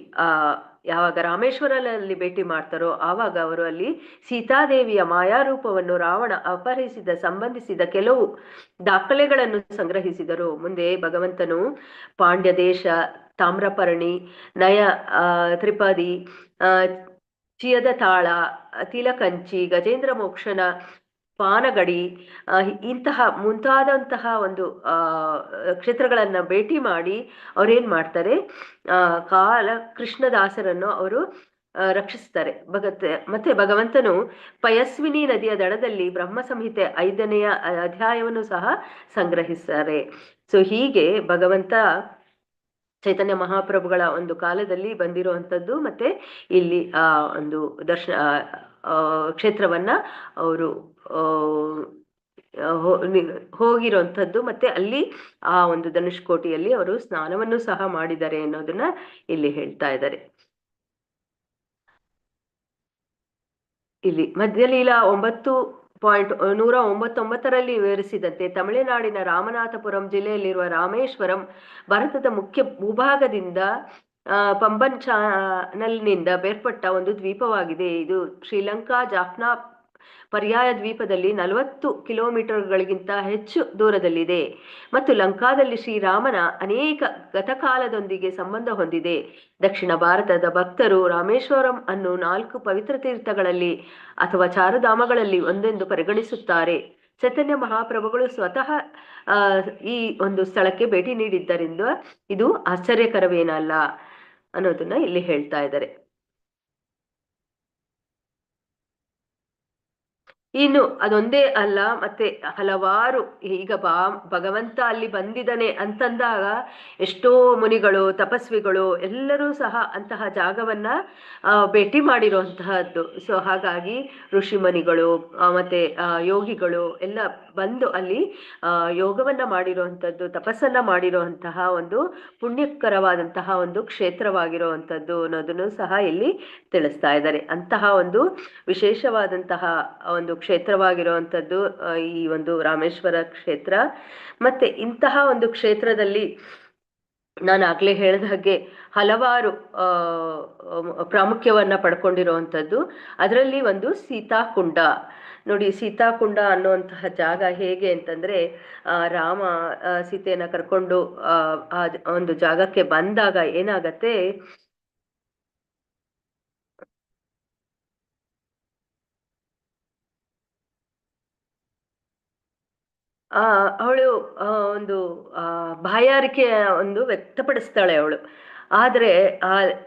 ಯಾವಾಗ ರಾಮೇಶ್ವರಲ್ಲಿ ಭೇಟಿ ಮಾಡ್ತಾರೋ ಆವಾಗ ಅವರು ಅಲ್ಲಿ ಸೀತಾದೇವಿಯ ಮಾಯಾರೂಪವನ್ನು ರಾವಣ ಅಪಹರಿಸಿದ ಸಂಬಂಧಿಸಿದ ಕೆಲವು ದಾಖಲೆಗಳನ್ನು ಸಂಗ್ರಹಿಸಿದರು. ಮುಂದೆ ಭಗವಂತನು ಪಾಂಡ್ಯ ದೇಶ, ತಾಮ್ರಪರ್ಣಿ, ನಯ ತ್ರಿಪದಿ, ಚಿಯದ ತಾಳ, ತಿಲಕಂಚಿ, ಗಜೇಂದ್ರ ಮೋಕ್ಷನ, ಪಾನಗಡಿ ಇಂತಹ ಮುಂತಾದಂತಹ ಒಂದು ಕ್ಷೇತ್ರಗಳನ್ನ ಭೇಟಿ ಮಾಡಿ ಅವ್ರೇನ್ ಮಾಡ್ತಾರೆ, ಕೃಷ್ಣದಾಸರನ್ನು ಅವರು ರಕ್ಷಿಸ್ತಾರೆ. ಮತ್ತೆ ಭಗವಂತನು ಪಯಸ್ವಿನಿ ನದಿಯ ದಡದಲ್ಲಿ ಬ್ರಹ್ಮ ಸಂಹಿತೆ 5ನೆಯ ಅಧ್ಯಾಯವನ್ನು ಸಹ ಸಂಗ್ರಹಿಸ್ತಾರೆ. ಸೊ ಹೀಗೆ ಭಗವಂತ ಚೈತನ್ಯ ಮಹಾಪ್ರಭುಗಳ ಒಂದು ಕಾಲದಲ್ಲಿ ಬಂದಿರುವಂಥದ್ದು ಮತ್ತೆ ಇಲ್ಲಿ ಒಂದು ಕ್ಷೇತ್ರವನ್ನ ಅವರು ಹೋಗಿರುವಂಥದ್ದು ಮತ್ತೆ ಅಲ್ಲಿ ಆ ಒಂದು ಧನುಷ್ಕೋಟಿಯಲ್ಲಿ ಅವರು ಸ್ನಾನವನ್ನು ಸಹ ಮಾಡಿದ್ದಾರೆ ಅನ್ನೋದನ್ನ ಇಲ್ಲಿ ಹೇಳ್ತಾ ಇದ್ದಾರೆ. ಇಲ್ಲಿ ಮಧ್ಯಲೀಲಾ 9.199ರಲ್ಲಿ ವಿವರಿಸಿದಂತೆ ತಮಿಳುನಾಡಿನ ರಾಮನಾಥಪುರಂ ಜಿಲ್ಲೆಯಲ್ಲಿರುವ ರಾಮೇಶ್ವರಂ ಭಾರತದ ಮುಖ್ಯ ಭೂಭಾಗದಿಂದ ಪಂಬನ್ ಚಾನಲ್ನಿಂದ ಬೇರ್ಪಟ್ಟ ಒಂದು ದ್ವೀಪವಾಗಿದೆ. ಇದು ಶ್ರೀಲಂಕಾ ಜಾಫ್ನಾ ಪರ್ಯಾಯ ದ್ವೀಪದಲ್ಲಿ 40 ಕಿಲೋಮೀಟರ್ಗಳಿಗಿಂತ ಹೆಚ್ಚು ದೂರದಲ್ಲಿದೆ ಮತ್ತು ಲಂಕಾದಲ್ಲಿ ಶ್ರೀರಾಮನ ಅನೇಕ ಗತಕಾಲದೊಂದಿಗೆ ಸಂಬಂಧ ಹೊಂದಿದೆ. ದಕ್ಷಿಣ ಭಾರತದ ಭಕ್ತರು ರಾಮೇಶ್ವರಂ ಅನ್ನು 4 ಪವಿತ್ರ ತೀರ್ಥಗಳಲ್ಲಿ ಅಥವಾ ಚಾರುಧಾಮಗಳಲ್ಲಿ ಒಂದೆಂದು ಪರಿಗಣಿಸುತ್ತಾರೆ. ಚೈತನ್ಯ ಮಹಾಪ್ರಭುಗಳು ಸ್ವತಃ ಈ ಒಂದು ಸ್ಥಳಕ್ಕೆ ಭೇಟಿ ನೀಡಿದ್ದರಿಂದ ಇದು ಆಶ್ಚರ್ಯಕರವೇನಲ್ಲ ಅನ್ನೋದನ್ನ ಇಲ್ಲಿ ಹೇಳ್ತಾ ಇದ್ದಾರೆ. ಇನ್ನು ಅದೊಂದೇ ಅಲ್ಲ, ಮತ್ತೆ ಹಲವಾರು ಈಗ ಭಗವಂತ ಅಲ್ಲಿ ಬಂದಿದ್ದಾನೆ ಅಂತಂದಾಗ ಎಷ್ಟೋ ಮುನಿಗಳು, ತಪಸ್ವಿಗಳು ಎಲ್ಲರೂ ಸಹ ಅಂತಹ ಜಾಗವನ್ನ ಭೇಟಿ ಮಾಡಿರುವಂತಹದ್ದು. ಸೊ ಹಾಗಾಗಿ ಋಷಿಮುನಿಗಳು ಮತ್ತೆ ಯೋಗಿಗಳು ಎಲ್ಲ ಬಂದು ಅಲ್ಲಿ ಯೋಗವನ್ನ ಮಾಡಿರುವಂಥದ್ದು, ತಪಸ್ಸನ್ನ ಮಾಡಿರುವಂತಹ ಒಂದು ಪುಣ್ಯಕರವಾದಂತಹ ಒಂದು ಕ್ಷೇತ್ರವಾಗಿರುವಂಥದ್ದು ಅನ್ನೋದನ್ನು ಸಹ ಇಲ್ಲಿ ತಿಳಿಸ್ತಾ ಇದ್ದಾರೆ. ಅಂತಹ ಒಂದು ವಿಶೇಷವಾದಂತಹ ಒಂದು ಕ್ಷೇತ್ರವಾಗಿರುವಂಥದ್ದು ಈ ಒಂದು ರಾಮೇಶ್ವರ ಕ್ಷೇತ್ರ. ಮತ್ತೆ ಇಂತಹ ಒಂದು ಕ್ಷೇತ್ರದಲ್ಲಿ ನಾನು ಆಗ್ಲೇ ಹೇಳಿದ ಹಾಗೆ ಹಲವಾರು ಪ್ರಾಮುಖ್ಯವನ್ನ ಪಡ್ಕೊಂಡಿರುವಂಥದ್ದು. ಅದರಲ್ಲಿ ಒಂದು ಸೀತಾಕುಂಡ ನೋಡಿ. ಸೀತಾಕುಂಡ ಅನ್ನುವಂತಹ ಜಾಗ ಹೇಗೆ ಅಂತಂದ್ರೆ ರಾಮ ಸೀತೆಯನ್ನ ಕರ್ಕೊಂಡು ಆ ಒಂದು ಜಾಗಕ್ಕೆ ಬಂದಾಗ ಏನಾಗತ್ತೆ, ಅವಳು ಒಂದು ಬಾಯಾರಿಕೆ ಒಂದು ವ್ಯಕ್ತಪಡಿಸ್ತಾಳೆ ಅವಳು. ಆದ್ರೆ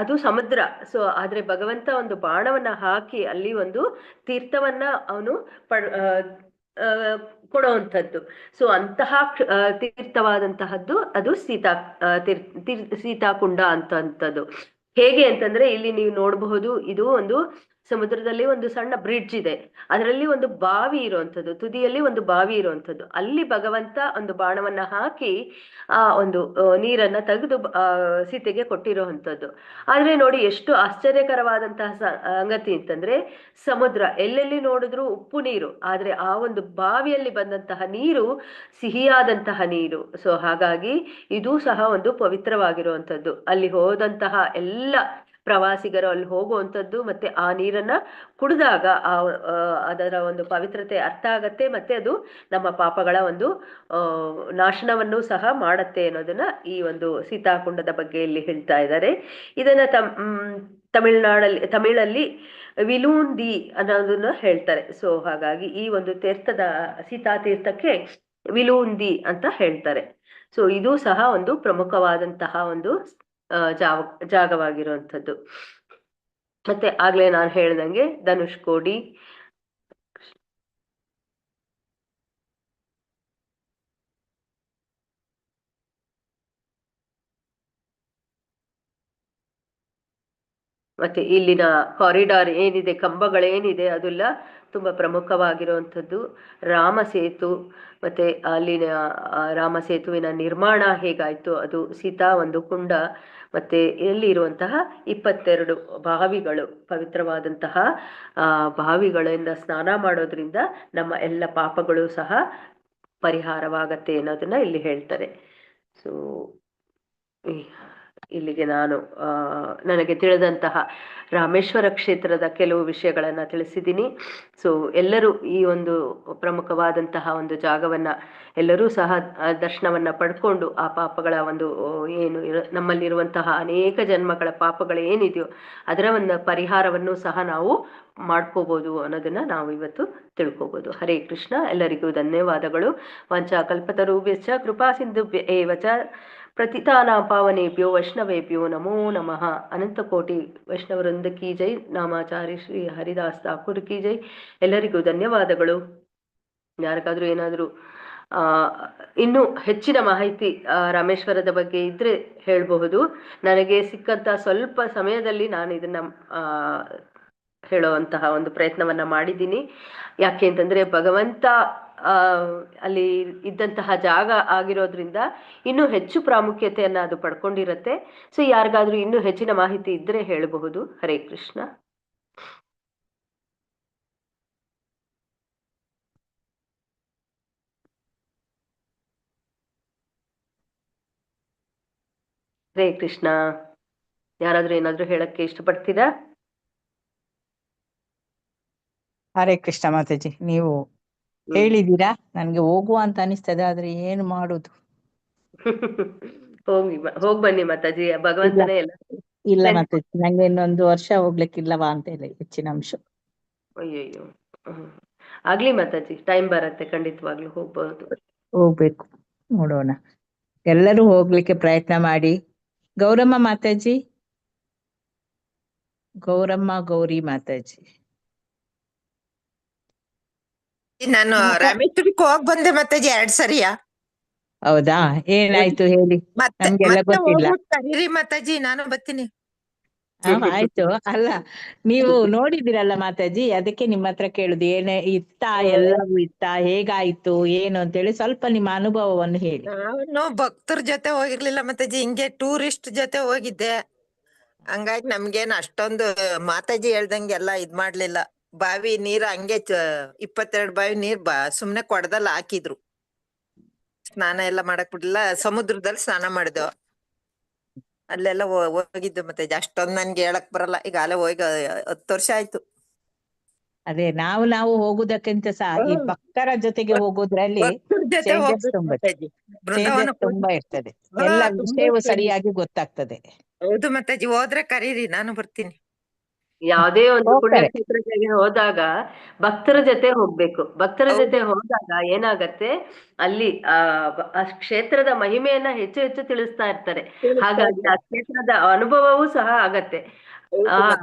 ಅದು ಸಮುದ್ರ. ಸೊ ಆದ್ರೆ ಭಗವಂತ ಒಂದು ಬಾಣವನ್ನ ಹಾಕಿ ಅಲ್ಲಿ ಒಂದು ತೀರ್ಥವನ್ನ ಅವನು ಕೊಡುವಂಥದ್ದು. ಸೊ ಅಂತಹ ತೀರ್ಥವಾದಂತಹದ್ದು ಅದು ಸೀತಾಕುಂಡ ಅಂತಂಥದ್ದು. ಹೇಗೆ ಅಂತಂದ್ರೆ ಇಲ್ಲಿ ನೀವು ನೋಡಬಹುದು, ಇದು ಒಂದು ಸಮುದ್ರದಲ್ಲಿ ಒಂದು ಸಣ್ಣ ಬ್ರಿಡ್ಜ್ ಇದೆ. ಅದರಲ್ಲಿ ಒಂದು ಬಾವಿ ಇರುವಂತದ್ದು, ತುದಿಯಲ್ಲಿ ಒಂದು ಬಾವಿ ಇರುವಂತದ್ದು. ಅಲ್ಲಿ ಭಗವಂತ ಒಂದು ಬಾಣವನ್ನ ಹಾಕಿ ಆ ಒಂದು ನೀರನ್ನ ತೆಗೆದು ಸೀತೆಗೆ ಕೊಟ್ಟಿರುವಂತದ್ದು. ಆದ್ರೆ ನೋಡಿ ಎಷ್ಟು ಆಶ್ಚರ್ಯಕರವಾದಂತಹ ಸಂಗತಿ ಅಂತಂದ್ರೆ, ಸಮುದ್ರ ಎಲ್ಲೆಲ್ಲಿ ನೋಡಿದ್ರು ಉಪ್ಪು ನೀರು, ಆದ್ರೆ ಆ ಒಂದು ಬಾವಿಯಲ್ಲಿ ಬಂದಂತಹ ನೀರು ಸಿಹಿಯಾದಂತಹ ನೀರು. ಸೊ ಹಾಗಾಗಿ ಇದು ಸಹ ಒಂದು ಪವಿತ್ರವಾಗಿರುವಂತದ್ದು. ಅಲ್ಲಿ ಹೋದಂತಹ ಎಲ್ಲ ಪ್ರವಾಸಿಗರು ಅಲ್ಲಿ ಹೋಗುವಂಥದ್ದು ಮತ್ತೆ ಆ ನೀರನ್ನ ಕುಡಿದಾಗ ಅದರ ಒಂದು ಪವಿತ್ರತೆ ಅರ್ಥ ಆಗತ್ತೆ, ಮತ್ತೆ ಅದು ನಮ್ಮ ಪಾಪಗಳ ಒಂದು ನಾಶನವನ್ನು ಸಹ ಮಾಡತ್ತೆ ಅನ್ನೋದನ್ನ ಈ ಒಂದು ಸೀತಾಕುಂಡದ ಬಗ್ಗೆ ಇಲ್ಲಿ ಹೇಳ್ತಾ ಇದ್ದಾರೆ. ಇದನ್ನ ತಮಿಳಲ್ಲಿ ವಿಲೂಂದಿ ಅನ್ನೋದನ್ನ ಹೇಳ್ತಾರೆ. ಸೊ ಹಾಗಾಗಿ ಈ ಒಂದು ಸೀತಾ ತೀರ್ಥಕ್ಕೆ ವಿಲೂಂದಿ ಅಂತ ಹೇಳ್ತಾರೆ. ಸೊ ಇದು ಸಹ ಒಂದು ಪ್ರಮುಖವಾದಂತಹ ಒಂದು ಜಾಗವಾಗಿರುವಂಥದ್ದು. ಮತ್ತೆ ಆಗ್ಲೇ ನಾನು ಹೇಳ್ದಂಗೆ ಧನುಷ್ಕೋಡಿ, ಮತ್ತೆ ಇಲ್ಲಿನ ಕಾರಿಡಾರ್ ಏನಿದೆ, ಕಂಬಗಳೇನಿದೆ, ಅದೆಲ್ಲ ತುಂಬಾ ಪ್ರಮುಖವಾಗಿರುವಂಥದ್ದು. ರಾಮ ಸೇತು, ಮತ್ತೆ ಅಲ್ಲಿನ ರಾಮ ಸೇತುವಿನ ನಿರ್ಮಾಣ ಹೇಗಾಯ್ತು, ಅದು ಸೀತಾ ಒಂದು ಕುಂಡ, ಮತ್ತೆ ಇಲ್ಲಿ ಇರುವಂತಹ 22 ಬಾವಿಗಳು, ಪವಿತ್ರವಾದಂತಹ ಬಾವಿಗಳಿಂದ ಸ್ನಾನ ಮಾಡೋದ್ರಿಂದ ನಮ್ಮ ಎಲ್ಲ ಪಾಪಗಳು ಸಹ ಪರಿಹಾರವಾಗತ್ತೆ ಅನ್ನೋದನ್ನ ಇಲ್ಲಿ ಹೇಳ್ತಾರೆ. ಸೊ ಇಲ್ಲಿಗೆ ನಾನು ನನಗೆ ತಿಳಿದಂತಹ ರಾಮೇಶ್ವರ ಕ್ಷೇತ್ರದ ಕೆಲವು ವಿಷಯಗಳನ್ನ ತಿಳಿಸಿದ್ದೀನಿ. ಸೊ ಎಲ್ಲರೂ ಈ ಒಂದು ಪ್ರಮುಖವಾದಂತಹ ಒಂದು ಜಾಗವನ್ನ ಎಲ್ಲರೂ ಸಹ ದರ್ಶನವನ್ನ ಪಡ್ಕೊಂಡು ಆ ಪಾಪಗಳ ಒಂದು ಏನು ನಮ್ಮಲ್ಲಿರುವಂತಹ ಅನೇಕ ಜನ್ಮಗಳ ಪಾಪಗಳು ಏನಿದೆಯೋ ಅದರ ಒಂದು ಪರಿಹಾರವನ್ನು ಸಹ ನಾವು ಮಾಡ್ಕೋಬಹುದು ಅನ್ನೋದನ್ನ ನಾವು ಇವತ್ತು ತಿಳ್ಕೋಬಹುದು. ಹರೇ ಕೃಷ್ಣ. ಎಲ್ಲರಿಗೂ ಧನ್ಯವಾದಗಳು. ವಂಚಾಕಲ್ಪತರುಭ್ಯಶ್ಚ ಕೃಪಾ ಸಿಂಧುಭ್ಯ ಏವ ಚ ಪ್ರತಿತಾನಾಂ ಪಾವನೇಭ್ಯೋ ವೈಷ್ಣವೇಭ್ಯೋ ನಮೋ ನಮಃ. ಅನಂತಕೋಟಿ ವೈಷ್ಣವವೃಂದ ಕಿ ಜೈ. ನಾಮಾಚಾರ್ಯ ಶ್ರೀ ಹರಿದಾಸ್ ಠಾಕೂರ್ ಕಿ ಜೈ. ಎಲ್ಲರಿಗೂ ಧನ್ಯವಾದಗಳು. ಯಾರಿಗಾದ್ರೂ ಏನಾದರೂ ಇನ್ನೂ ಹೆಚ್ಚಿನ ಮಾಹಿತಿ ರಾಮೇಶ್ವರದ ಬಗ್ಗೆ ಇದ್ರೆ ಹೇಳಬಹುದು. ನನಗೆ ಸಿಕ್ಕಂತ ಸ್ವಲ್ಪ ಸಮಯದಲ್ಲಿ ನಾನು ಇದನ್ನ ಹೇಳುವಂತಹ ಒಂದು ಪ್ರಯತ್ನವನ್ನ ಮಾಡಿದ್ದೀನಿ. ಯಾಕೆ ಅಂತಂದ್ರೆ ಭಗವಂತ ಅಲ್ಲಿ ಇದ್ದಂತಹ ಜಾಗ ಆಗಿರೋದ್ರಿಂದ ಇನ್ನೂ ಹೆಚ್ಚು ಪ್ರಾಮುಖ್ಯತೆಯನ್ನ ಅದು ಪಡ್ಕೊಂಡಿರತ್ತೆ. ಸೊ ಯಾರಿಗಾದ್ರೂ ಇನ್ನೂ ಹೆಚ್ಚಿನ ಮಾಹಿತಿ ಇದ್ರೆ ಹೇಳಬಹುದು. ಹರೇ ಕೃಷ್ಣ. ಹರೇ ಕೃಷ್ಣ. ಯಾರಾದ್ರೂ ಏನಾದ್ರೂ ಹೇಳಕ್ಕೆ ಇಷ್ಟಪಡ್ತೀರಾ? ಹರೇ ಕೃಷ್ಣ ಮಾತಾಜಿ, ನೀವು ಹೇಳಿದೀರಾ, ನನ್ಗೆ ಹೋಗುವ ಅಂತ ಅನಿಸ್ತದೆ, ಆದ್ರೆ ಏನು ಮಾಡುದು? ಹೋಗ್ ಬನ್ನಿ ಮಾತಾಜಿ, ಭಗವಂತನೇ ಎಲ್ಲ. ಇಲ್ಲ ಮಾತಾಜಿ, ನಂಗೆ ಇನ್ನೊಂದು ವರ್ಷ ಹೋಗ್ಲಿಕ್ಕಿಲ್ಲವಾ ಅಂತ ಹೇಳಿ ಹೆಚ್ಚಿನ ಅಂಶ. ಅಯ್ಯಯ್ಯೋ, ಆಗ್ಲಿ ಮಾತಾಜಿ, ಟೈಮ್ ಬರತ್ತೆ, ಖಂಡಿತವಾಗ್ಲೂ ಹೋಗ್ಬಹುದು. ಹೋಗ್ಬೇಕು, ನೋಡೋಣ. ಎಲ್ಲರೂ ಹೋಗ್ಲಿಕ್ಕೆ ಪ್ರಯತ್ನ ಮಾಡಿ. ಗೌರಮ್ಮ ಮಾತಾಜಿ, ಗೌರಮ್ಮ ಗೌರಿ ಮಾತಾಜಿ. ನಾನು ರಾಮೇಶ್ವರಕ್ಕೆ ಹೋಗ್ ಬಂದೆ ಮಾತಾಜಿ 2 ಸರಿಯಾ. ಹೌದಾ? ಏನಾಯ್ತು ಹೇಳಿ, ಮತ್ತೆ ನಮ್ಗೆಲ್ಲ ಗೊತ್ತಿಲ್ಲ. ಕರೀರಿ ಮಾತಾಜಿ, ನಾನು ಬರ್ತೀನಿ. ಆಯ್ತು. ಅಲ್ಲ, ನೀವು ನೋಡಿದಿರಲ್ಲ ಮಾತಾಜಿ, ಅದಕ್ಕೆ ನಿಮ್ಮ ಹತ್ರ ಕೇಳುದು. ಏನೇ ಎಲ್ಲವೂ ಹೇಗಾಯ್ತು ಏನು ಅಂತೇಳಿ ಸ್ವಲ್ಪ ನಿಮ್ಮ ಅನುಭವವನ್ನು ಹೇಳಿ. ನಾನು ಭಕ್ತರ ಜೊತೆ ಹೋಗಿರ್ಲಿಲ್ಲ ಮಾತಾಜಿ, ಹಿಂಗೆ ಟೂರಿಸ್ಟ್ ಜೊತೆ ಹೋಗಿದ್ದೆ. ಹಂಗಾಗಿ ನಮ್ಗೇನ್ ಅಷ್ಟೊಂದು ಮಾತಾಜಿ ಹೇಳ್ದಂಗೆ ಎಲ್ಲ ಇದ್ ಮಾಡ್ಲಿಲ್ಲ. ಬಾವಿ ನೀರ್ ಹಂಗೆ 22 ಬಾವಿ ನೀರ್ ಸುಮ್ನೆ ಕೊಡದಲ್ಲಿ ಹಾಕಿದ್ರು. ಸ್ನಾನ ಎಲ್ಲ ಮಾಡಕ್ ಬಿಡ್ಲಿಲ್ಲ. ಸಮುದ್ರದಲ್ಲಿ ಸ್ನಾನ ಮಾಡಿದ್ವು. ಅಲ್ಲೆಲ್ಲ ಹೋಗಿದ್ದು ಮತ್ತೆ ಅಷ್ಟೊಂದ್ ನನ್ಗೆ ಹೇಳಕ್ ಬರಲ್ಲ. ಈಗ ಅಲ್ಲೇ ಹೋಗಿ 10 ವರ್ಷ ಆಯ್ತು. ಅದೇ ನಾವು ಹೋಗುದಕ್ಕಿಂತ ಸಹ ಈ ಭಕ್ತರ ಜೊತೆಗೆ ಹೋಗೋದ್ರಲ್ಲಿ ಚೇಂಜಸ್ ತುಂಬಾ ಇರ್ತದೆ. ಎಲ್ಲ ವಿಷಯವೂ ಸರಿಯಾಗಿ ಗೊತ್ತಾಗ್ತದೆ. ಹೌದು ಮಾತಾಜಿ, ಹೋದ್ರೆ ಕರೀರಿ, ನಾನು ಬರ್ತೀನಿ. ಯಾವುದೇ ಒಂದು ಪುಣ್ಯಕ್ಷೇತ್ರಕ್ಕೆ ಹೋದಾಗ ಭಕ್ತರ ಜೊತೆ ಹೋಗ್ಬೇಕು. ಭಕ್ತರ ಜೊತೆ ಹೋದಾಗ ಏನಾಗತ್ತೆ, ಅಲ್ಲಿ ಆ ಕ್ಷೇತ್ರದ ಮಹಿಮೆಯನ್ನ ಹೆಚ್ಚು ಹೆಚ್ಚು ತಿಳಿಸ್ತಾ ಇರ್ತಾರೆ. ಹಾಗಾಗಿ ಆ ಕ್ಷೇತ್ರದ ಅನುಭವವೂ ಸಹ ಆಗತ್ತೆ.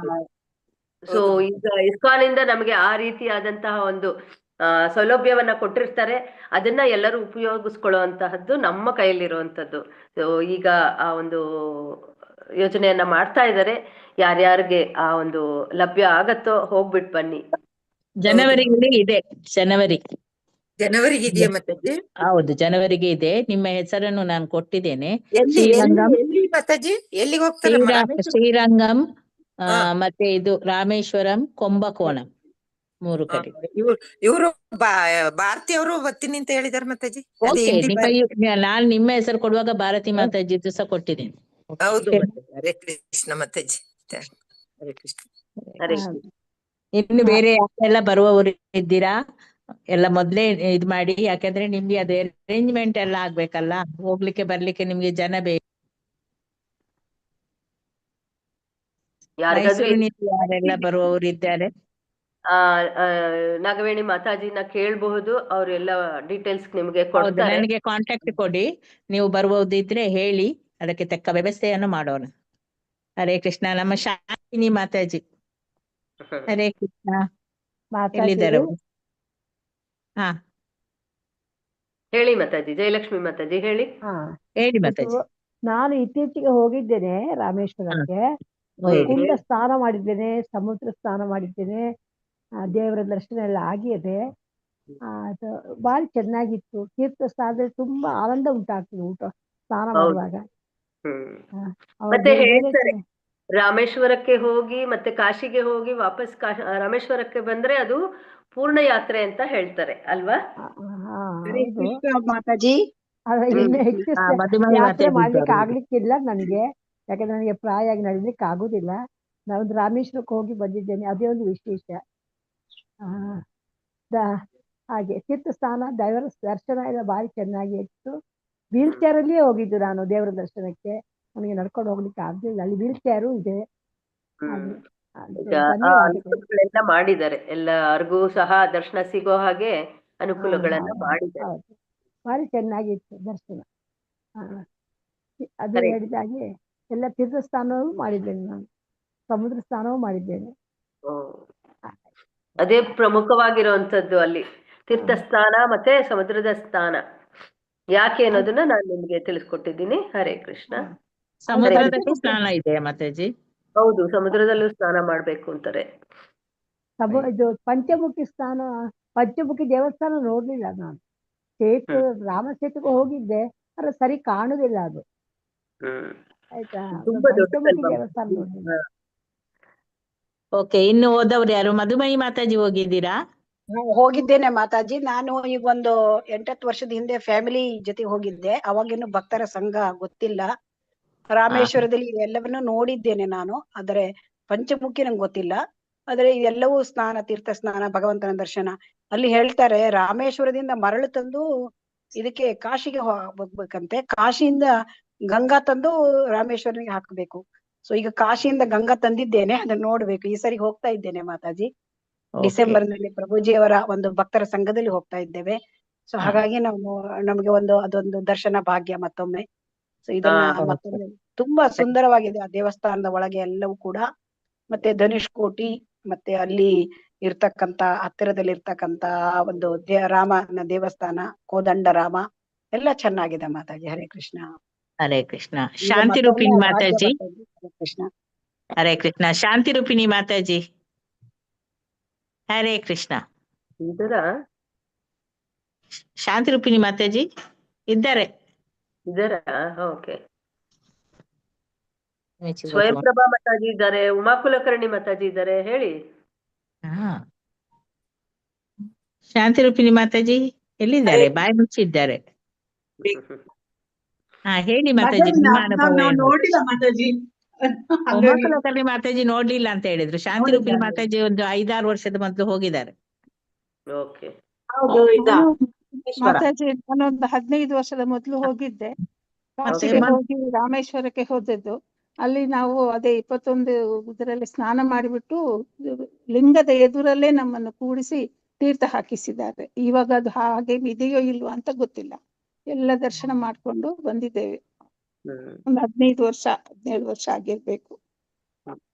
ಸೊ ಈಗ ಇಸ್ಕಾನ್ ಇಂದ ನಮಗೆ ಆ ರೀತಿಯಾದಂತಹ ಒಂದು ಸೌಲಭ್ಯವನ್ನ ಕೊಟ್ಟಿರ್ತಾರೆ. ಅದನ್ನ ಎಲ್ಲರೂ ಉಪಯೋಗಿಸ್ಕೊಳ್ಳುವಂತಹದ್ದು ನಮ್ಮ ಕೈಯಲ್ಲಿರುವಂತದ್ದು. ಸೊ ಈಗ ಆ ಒಂದು ಯೋಜನೆಯನ್ನ ಮಾಡ್ತಾ ಇದ್ದಾರೆ. ಯಾರ್ಯಾರಿಗೆ ಆ ಒಂದು ಲಭ್ಯ ಆಗತ್ತೋ ಹೋಗ್ಬಿಟ್ ಬನ್ನಿ. ಜನವರಿಗೆ ಇದೆ, ಜನವರಿಗೆ ಇದೆಯಾ ಮಾತಾಜಿ? ಹೌದು, ಜನವರಿಗೆ ಇದೆ. ನಿಮ್ಮ ಹೆಸರನ್ನು ನಾನು ಕೊಟ್ಟಿದ್ದೇನೆ. ಎಲ್ಲಿ ಶ್ರೀರಂಗಂ, ಎಲ್ಲಿ ಮಾತಾಜಿ? ಎಲ್ಲಿಗೆ ಹೋಗ್ತಾರಮ್ಮ? ರಾಮೇಶ್ವರ? ಶ್ರೀರಂಗಂ, ಹಾ. ಮತ್ತೆ ಇದು ರಾಮೇಶ್ವರಂ, ಕೊಂಬಕೋಣಂ, 3 ಕಡೆ. ಇವರು ಭಾರತಿ ಅವರು ಬರ್ತೀನಿ ಅಂತ ಹೇಳಿದಾರೆ ಮಾತಾಜಿ. ಅದೇ ಓಕೆ, ಹಿಂದಿ ಭಾರತಿ. ನಾನು ನಿಮ್ಮ ಹೆಸರು ಕೊಡುವಾಗ ಭಾರತಿ ಮಾತಾಜಿದ್ದು ಸಹ ಕೊಟ್ಟಿದ್ದೇನೆ. ಹೌದು ಮಾತಾಜಿ. ಹರೇ ಕೃಷ್ಣ ಮಾತಾಜಿ. ಹರೇ ಕೃಷ್ಣ. ಹರೇ ಇನ್ನು ಬೇರೆ ಯಾರೆಲ್ಲ ಬರುವವರು ಇದ್ದೀರಾ? ಎಲ್ಲ ಮೊದ್ಲೇ ಇದ್ ಮಾಡಿ, ಯಾಕಂದ್ರೆ ನಿಮ್ಗೆ ಅದೇ ಅರೇಂಜ್ಮೆಂಟ್ ಎಲ್ಲ ಆಗ್ಬೇಕಲ್ಲ, ಹೋಗ್ಲಿಕ್ಕೆ ಬರ್ಲಿಕ್ಕೆ ನಿಮ್ಗೆ ಜನ ಬೇಕು. ಯಾರಿಗಾದ್ರೂ ಮೈಸೂರಿನಿಂದ ಯಾರೆಲ್ಲ ಬರುವವರು ಇದ್ದಾರೆ? ನಾಗವೇಣಿ ಮಾತಾಜಿನ ಕೇಳಬಹುದು, ಅವರೆಲ್ಲ ಡೀಟೇಲ್ಸ್ ನಿಮ್ಗೆ ಹೌದು, ಕೊಡ್ತಾರೆ. ನನಗೆ ಕಾಂಟ್ಯಾಕ್ಟ್ ಕೊಡಿ. ನೀವು ಬರುವುದಿದ್ರೆ ಹೇಳಿ, ಅದಕ್ಕೆ ತಕ್ಕ ವ್ಯವಸ್ಥೆಯನ್ನು ಮಾಡೋಣ. ಹರೇ ಕೃಷ್ಣ. ನಮ್ಮ ಶಾಂತಿನಿ ಮಾತಾಜಿ. ಹರೇ ಕೃಷ್ಣ. ಎಲ್ಲಿದ್ದಾರೆ ಅವರು? ಹಾ, ಹೇಳಿ ಮಾತಾಜಿ. ಜಯಲಕ್ಷ್ಮಿ ಮಾತಾಜಿ ಹೇಳಿ. ಹೇಳಿ ಮಾತಾಜಿ. ನಾನು ಇತ್ತೀಚೆಗೆ ಹೋಗಿದ್ದೇನೆ ರಾಮೇಶ್ವರಕ್ಕೆ. ಕುಂಡ ಸ್ನಾನ ಮಾಡಿದ್ದೇನೆ, ಸಮುದ್ರ ಸ್ನಾನ ಮಾಡಿದ್ದೇನೆ, ದೇವರ ದರ್ಶನ ಎಲ್ಲ ಆಗಿದೆ. ಅದು ಬಾರಿ ಚೆನ್ನಾಗಿತ್ತು. ತೀರ್ಥ ಸ್ಥಾನದಲ್ಲಿ ತುಂಬಾ ಆನಂದ ಉಂಟಾಗ್ತದೆ ಊಟ ಸ್ನಾನ ಮಾಡುವಾಗ. ಮತ್ತೆ ಹೇಳ್ತಾರೆ, ರಾಮೇಶ್ವರಕ್ಕೆ ಹೋಗಿ ಮತ್ತೆ ಕಾಶಿಗೆ ಹೋಗಿ ವಾಪಸ್ ರಾಮೇಶ್ವರಕ್ಕೆ ಬಂದ್ರೆ ಅದು ಪೂರ್ಣ ಯಾತ್ರೆ ಅಂತ ಹೇಳ್ತಾರೆ ಅಲ್ವಾ? ಮಾತಾಜಿ, ಇನ್ನು ಹೆಚ್ಚು ಯಾತ್ರೆ ಮಾಡ್ಲಿಕ್ಕೆ ಆಗ್ಲಿಕ್ಕಿಲ್ಲ ನನಗೆ, ಯಾಕಂದ್ರೆ ನನಗೆ ಪ್ರಾಯ ಆಗಿ ನಡಿಲಿಕ್ಕೆ ಆಗುದಿಲ್ಲ. ನಾನು ರಾಮೇಶ್ವರಕ್ಕೆ ಹೋಗಿ ಬಂದಿದ್ದೇನೆ, ಅದೇ ಒಂದು ವಿಶೇಷ. ಹಾಗೆ ತೀರ್ಥ ಸ್ಥಾನ, ದೇವರ ದರ್ಶನ ಎಲ್ಲ ಬಾರಿ ಚೆನ್ನಾಗಿ ಇತ್ತು. ವೀಲ್ ಚೇರ್ ಅಲ್ಲಿಯೇ ಹೋಗಿದ್ದು ನಾನು ದೇವರ ದರ್ಶನಕ್ಕೆ. ನನಗೆ ನಡ್ಕೊಂಡು ಹೋಗ್ಲಿಕ್ಕೆ ಆಗ್ಲಿಲ್ಲ, ಅಲ್ಲಿ ವೀಲ್ ಚೇರು ಇದೆ. ಅನುಕೂಲಗಳೆಲ್ಲ ಮಾಡಿದ್ದಾರೆ, ಎಲ್ಲರಿಗೂ ಸಹ ದರ್ಶನ ಸಿಗೋ ಹಾಗೆ ಅನುಕೂಲಗಳನ್ನ ಮಾಡಿದ್ದಾರೆ. ಬಾರಿ ಚೆನ್ನಾಗಿತ್ತು ದರ್ಶನ. ಅದು ಹೇಳಿದಾಗೆ ಎಲ್ಲ ತೀರ್ಥ ಸ್ಥಾನವೂ ಮಾಡಿದ್ದೇನೆ ನಾನು, ಸಮುದ್ರ ಸ್ನಾನವೂ ಮಾಡಿದ್ದೇನೆ. ಅದೇ ಪ್ರಮುಖವಾಗಿರುವಂತದ್ದು ಅಲ್ಲಿ, ತೀರ್ಥ ಸ್ನಾನ ಮತ್ತೆ ಸಮುದ್ರದ ಸ್ನಾನ. ಯಾಕೆ ಅನ್ನೋದನ್ನ ನಾನು ನಿಮ್ಗೆ ತಿಳಿಸ್ಕೊಟ್ಟಿದ್ದೀನಿ. ಹರೇ ಕೃಷ್ಣ. ಸಮುದ್ರದಲ್ಲೂ ಸ್ನಾನ ಇದೆ ಮಾತಾಜಿ? ಹೌದು, ಸಮುದ್ರದಲ್ಲೂ ಸ್ನಾನ ಮಾಡ್ಬೇಕು ಅಂತಾರೆ. ಇದು ಪಂಚಮುಖಿ ಸ್ನಾನ, ಪಂಚಮುಖಿ ದೇವಸ್ಥಾನ ನೋಡ್ಲಿಲ್ಲ ನಾನು. ರಾಮ ಸೇತುಗೆ ಹೋಗಿದ್ದೆ, ಆದ್ರೆ ಸರಿ ಕಾಣುದಿಲ್ಲ ಅದು. ಆಯ್ತಾ, ಪಂಚಮುಖಿ ದೇವಸ್ಥಾನ ನೋಡ್ಲಿಲ್ಲ. ಓಕೆ, ಇನ್ನು ಹೋದವ್ರು ಯಾರು? ಮಧುಮಯಿ ಮಾತಾಜಿ ಹೋಗಿದ್ದೀರಾ? ಹೋಗಿದ್ದೇನೆ ಮಾತಾಜಿ. ನಾನು ಈಗ ಒಂದು 8-10 ವರ್ಷದ ಹಿಂದೆ ಫ್ಯಾಮಿಲಿ ಜೊತೆ ಹೋಗಿದ್ದೆ. ಅವಾಗಿನ್ನು ಭಕ್ತರ ಸಂಘ ಗೊತ್ತಿಲ್ಲ. ರಾಮೇಶ್ವರದಲ್ಲಿ ಇವೆಲ್ಲವನ್ನು ನೋಡಿದ್ದೇನೆ ನಾನು, ಆದರೆ ಪಂಚಮುಖಿ ನಂಗೆ ಗೊತ್ತಿಲ್ಲ. ಆದ್ರೆ ಇವೆಲ್ಲವೂ ಸ್ನಾನ, ತೀರ್ಥ ಸ್ನಾನ, ಭಗವಂತನ ದರ್ಶನ. ಅಲ್ಲಿ ಹೇಳ್ತಾರೆ ರಾಮೇಶ್ವರದಿಂದ ಮರಳು ತಂದು ಇದಕ್ಕೆ ಕಾಶಿಗೆ ಹೋಗ್ಬೇಕಂತೆ, ಕಾಶಿಯಿಂದ ಗಂಗಾ ತಂದು ರಾಮೇಶ್ವರನಿಗೆ ಹಾಕಬೇಕು. ಸೊ ಈಗ ಕಾಶಿಯಿಂದ ಗಂಗಾ ತಂದಿದ್ದೇನೆ, ಅದನ್ನ ನೋಡ್ಬೇಕು. ಈ ಸರಿ ಹೋಗ್ತಾ ಇದ್ದೇನೆ ಮಾತಾಜಿ. ಡಿಸೆಂಬರ್ ನಲ್ಲಿ ಪ್ರಭುಜಿಯವರ ಒಂದು ಭಕ್ತರ ಸಂಘದಲ್ಲಿ ಹೋಗ್ತಾ ಇದ್ದೇವೆ. ಸೊ ಹಾಗಾಗಿ ನಮ್ಗೆ ಅದೊಂದು ದರ್ಶನ ಭಾಗ್ಯ ಮತ್ತೊಮ್ಮೆ. ಸೊ ಇದನ್ನ ಮತ್ತೊಮ್ಮೆ ತುಂಬಾ ಸುಂದರವಾಗಿದೆ ಆ ದೇವಸ್ಥಾನದ ಒಳಗೆ ಎಲ್ಲವೂ ಕೂಡ. ಮತ್ತೆ ಧನುಷ್ಕೋಟಿ, ಮತ್ತೆ ಅಲ್ಲಿ ಇರ್ತಕ್ಕಂತ ಹತ್ತಿರದಲ್ಲಿ ಇರ್ತಕ್ಕಂತ ಒಂದು ರಾಮನ ದೇವಸ್ಥಾನ, ಕೋದಂಡ ರಾಮ ಎಲ್ಲ ಚೆನ್ನಾಗಿದೆ ಮಾತಾಜಿ. ಹರೇ ಕೃಷ್ಣ. ಹರೇ ಕೃಷ್ಣ. ಶಾಂತಿ ರೂಪಿಣಿ ಮಾತಾಜಿ. ಹರೇ ಕೃಷ್ಣ. ಹರೇ ಕೃಷ್ಣ. ಶಾಂತಿ ರೂಪಿಣಿ ಮಾತಾಜಿ. ಹರೇ ಕೃಷ್ಣ. ಶಾಂತಿ ರೂಪಿಣಿ ಮಾತಾಜಿ ಇದ್ದಾರೆ? ಓಕೆ. ಸ್ವಯಂ ಪ್ರಭಾ ಮಾತಾಜಿ ಇದ್ದಾರೆ, ಉಮಾ ಕುಲಕರ್ಣಿ ಮಾತಾಜಿ ಇದ್ದಾರೆ. ಹೇಳಿ. ಶಾಂತಿ ರೂಪಿಣಿ ಮಾತಾಜಿ ಎಲ್ಲಿದ್ದಾರೆ? ಬಾಯಿ ಮುಚ್ಚಿದ್ದಾರೆ. ಹೇಳಿ ಮಾತಾಜಿ. ಉಮಾ ಕುಲಕರ್ಣಿ ಮಾತಾಜಿ ನೋಡ್ಲಿಲ್ಲ ಅಂತ ಹೇಳಿದ್ರು. ಶಾಂತಿ ರೂಪಿಣಿ ಮಾತಾಜಿ ಒಂದು 5-6 ವರ್ಷದ ಮೊದಲು ಹೋಗಿದ್ದಾರೆ. ಮಾತಾಜಿ ನಾನೊಂದು 15 ವರ್ಷದ ಮೊದಲು ಹೋಗಿದ್ದೆ. ಕಾಶಿಗೆ ಹೋಗಿ ರಾಮೇಶ್ವರಕ್ಕೆ ಹೋದದ್ದು. ಅಲ್ಲಿ ನಾವು ಅದೇ 21 ಇದರಲ್ಲಿ ಸ್ನಾನ ಮಾಡಿಬಿಟ್ಟು ಲಿಂಗದ ಎದುರಲ್ಲೇ ನಮ್ಮನ್ನು ಕೂಡಿಸಿ ತೀರ್ಥ ಹಾಕಿಸಿದ್ದಾರೆ. ಇವಾಗ ಅದು ಹಾಗೆ ಇದೆಯೋ ಇಲ್ವೋ ಅಂತ ಗೊತ್ತಿಲ್ಲ. ಎಲ್ಲ ದರ್ಶನ ಮಾಡ್ಕೊಂಡು ಬಂದಿದ್ದೇವೆ. ಒಂದು 15 ವರ್ಷ 17 ವರ್ಷ ಆಗಿರ್ಬೇಕು.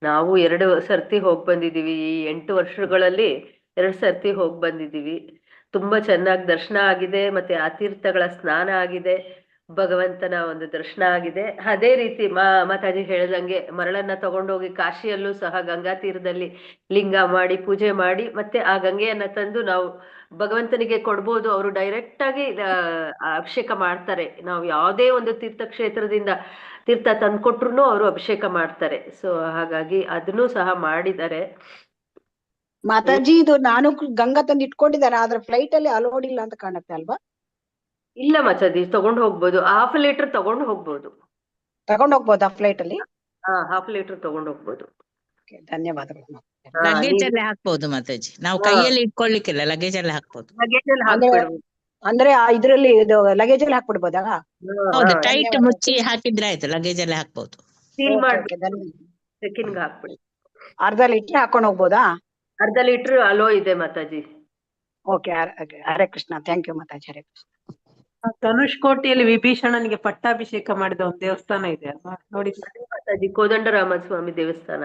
ನಾವು 2 ಸರ್ತಿ ಹೋಗಿ ಬಂದಿದೀವಿ. ಈ 8 ವರ್ಷಗಳಲ್ಲಿ 2 ಸರ್ತಿ ಹೋಗಿ ಬಂದಿದೀವಿ. ತುಂಬಾ ಚೆನ್ನಾಗಿ ದರ್ಶನ ಆಗಿದೆ, ಮತ್ತೆ ಆ ತೀರ್ಥಗಳ ಸ್ನಾನ ಆಗಿದೆ. ಭಗವಂತನ ಒಂದು ದರ್ಶನ ಆಗಿದೆ. ಅದೇ ರೀತಿ ಮಾತಾಜಿ ಹೇಳ್ದಂಗೆ ಮರಳನ್ನ ತಗೊಂಡೋಗಿ ಕಾಶಿಯಲ್ಲೂ ಸಹ ಗಂಗಾ ತೀರದಲ್ಲಿ ಲಿಂಗ ಮಾಡಿ ಪೂಜೆ ಮಾಡಿ ಮತ್ತೆ ಆ ಗಂಗೆಯನ್ನ ತಂದು ನಾವು ಭಗವಂತನಿಗೆ ಕೊಡ್ಬೋದು. ಅವರು ಡೈರೆಕ್ಟ್ ಆಗಿ ಅಭಿಷೇಕ ಮಾಡ್ತಾರೆ. ನಾವು ಯಾವುದೇ ಒಂದು ತೀರ್ಥಕ್ಷೇತ್ರದಿಂದ ತೀರ್ಥ ತಂದ್ಕೊಟ್ರು ಅವರು ಅಭಿಷೇಕ ಮಾಡ್ತಾರೆ. ಸೊ ಹಾಗಾಗಿ ಅದನ್ನು ಸಹ ಮಾಡಿದ್ದಾರೆ. ಮಾತಾಜಿ ಇದು ನಾನು ಗಂಗಾ ತಂದು ಇಟ್ಕೊಂಡಿದ್ದಾರೆ, ಆದ್ರೆ ಫ್ಲೈಟ್ ಅಲ್ಲಿ ಅಲೋಡ್ ಇಲ್ಲ ಅಂತ ಕಾಣುತ್ತೆ ಅಲ್ವಾ? ಇಲ್ಲ ಮಾತಾಜಿ, ತಗೊಂಡು ಹೋಗ್ಬೋದು. 1/2 ಲೀಟರ್ ತಗೊಂಡು ಹೋಗ್ಬೋದು. ತಗೊಂಡ್ ಹೋಗ್ಬೋದಾ ಫ್ಲೈಟ್ ಅಲ್ಲಿ? 1/2 ಲೀಟರ್ ತಗೊಂಡು ಹೋಗ್ಬೋದು. ಧನ್ಯವಾದಗಳು. ಲಗೇಜ್ ಅಲ್ಲೇ ಹಾಕ್ಬೋದು ಮಾತಾಜಿ, ನಾವು ಕೈಯಲ್ಲಿ ಇಟ್ಕೊಳ್ಳಿಕ್ಕಿಲ್ಲ, ಲಗೇಜ್ ಅಲ್ಲೇ ಹಾಕ್ಬೋದು. ಲಗೇಜ್ ಅಲ್ಲಿ ಹಾಕ್ಬಿಡ್ಬೋದು. ಅಂದ್ರೆ ಇದ್ರಲ್ಲಿ ಇದು ಲಗೇಜ್ ಅಲ್ಲಿ ಹಾಕ್ಬಿಡ್ಬೋದಾ? ಹೌದು, ಟೈಟ್ ಮುಚ್ಚಿ ಹಾಕಿದ್ರೆ ಆಯ್ತು, ಲಗೇಜ್ ಅಲ್ಲೇ ಹಾಕ್ಬೋದು. ಸೀಲ್ ಮಾಡಿ ಚೆಕಿನ್ಗೆ ಹಾಕ್ಬಿಡಿ. 1/2 ಲೀಟರ್ ಹಾಕೊಂಡು ಹೋಗ್ಬೋದಾ? 1/2 ಲೀಟರ್ ಅಲೋ ಇದೆ Mataji. Okay, Hare Krishna. Thank you Mataji. Hare Krishna. ಧನುಷ್ಕೋಟಿಯಲ್ಲಿ ವಿಭೀಷಣನಿಗೆ ಪಟ್ಟಾಭಿಷೇಕ ಮಾಡಿದ ಒಂದು ದೇವಸ್ಥಾನ ಇದೆ ಅಲ್ವಾ, ನೋಡಿ ಮಾತಾಜಿ? ಕೋದಂಡರಾಮ ಸ್ವಾಮಿ ದೇವಸ್ಥಾನ.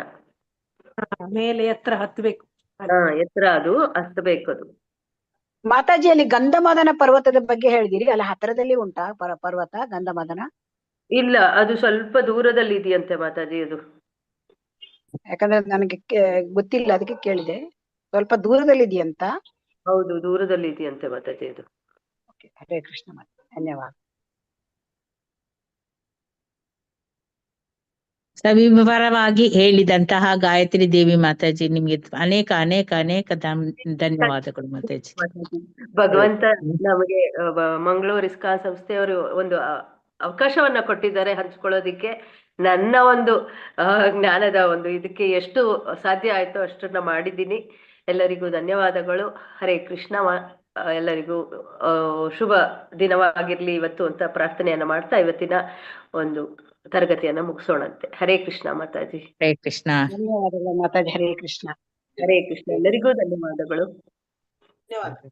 ಮೇಲೆ ಎತ್ತರ ಹತ್ಬೇಕು. ಎತ್ತರ ಅದು ಹತ್ಬೇಕು ಅದು. ಮಾತಾಜಿ ಅಲ್ಲಿ ಗಂಧಮಾದನ ಪರ್ವತದ ಬಗ್ಗೆ ಹೇಳಿದಿರಿ, ಅಲ್ಲಿ ಹತ್ತಿರದಲ್ಲಿ ಉಂಟಾ ಪರ್ವತ ಗಂಧಮಾದನ? ಇಲ್ಲ, ಅದು ಸ್ವಲ್ಪ ದೂರದಲ್ಲಿ ಇದೆಯಂತೆ ಮಾತಾಜಿ ಅದು. ಯಾಕಂದ್ರೆ ನನಗೆ ಗೊತ್ತಿಲ್ಲ, ಅದಕ್ಕೆ ಕೇಳಿದೆ. ಸ್ವಲ್ಪ ದೂರದಲ್ಲಿ ಇದೆಯಂತ? ಹೌದು, ದೂರದಲ್ಲಿ ಇದೆಯಂತೆ ಮಾತಾಜಿ ಅದು. ಹರೇ ಕೃಷ್ಣ ಮಾತಾಜಿ, ಧನ್ಯವಾದ. ಸವಿವರವಾಗಿ ಹೇಳಿದಂತಹ ಗಾಯತ್ರಿ ದೇವಿ ಮಾತಾಜಿ ನಿಮ್ಗೆ ಅನೇಕ ಅನೇಕ ಅನೇಕ ಧನ್ಯವಾದಗಳು ಮಾತಾಜಿ. ಭಗವಂತ ನಮಗೆ ಮಂಗಳೂರು ಇಸ್ಕಾನ್ ಸಂಸ್ಥೆಯವರು ಒಂದು ಅವಕಾಶವನ್ನ ಕೊಟ್ಟಿದ್ದಾರೆ ಹಂಚ್ಕೊಳ್ಳೋದಿಕ್ಕೆ. ನನ್ನ ಒಂದು ಜ್ಞಾನದ ಒಂದು ಇದಕ್ಕೆ ಎಷ್ಟು ಸಾಧ್ಯ ಆಯ್ತೋ ಅಷ್ಟನ್ನ ಮಾಡಿದ್ದೀನಿ. ಎಲ್ಲರಿಗೂ ಧನ್ಯವಾದಗಳು. ಹರೇ ಕೃಷ್ಣ. ಎಲ್ಲರಿಗೂ ಶುಭ ದಿನವಾಗಿರ್ಲಿ ಇವತ್ತು ಅಂತ ಪ್ರಾರ್ಥನೆಯನ್ನ ಮಾಡ್ತಾ ಇವತ್ತಿನ ಒಂದು ತರಗತಿಯನ್ನ ಮುಗಿಸೋಣಂತೆ. ಹರೇ ಕೃಷ್ಣ ಮಾತಾಜಿ. ಹರೇ ಕೃಷ್ಣ. ಧನ್ಯವಾದಗಳು ಮಾತಾಜಿ. ಹರೇ ಕೃಷ್ಣ. ಹರೇ ಕೃಷ್ಣ. ಎಲ್ಲರಿಗೂ ಧನ್ಯವಾದಗಳು. ಧನ್ಯವಾದ.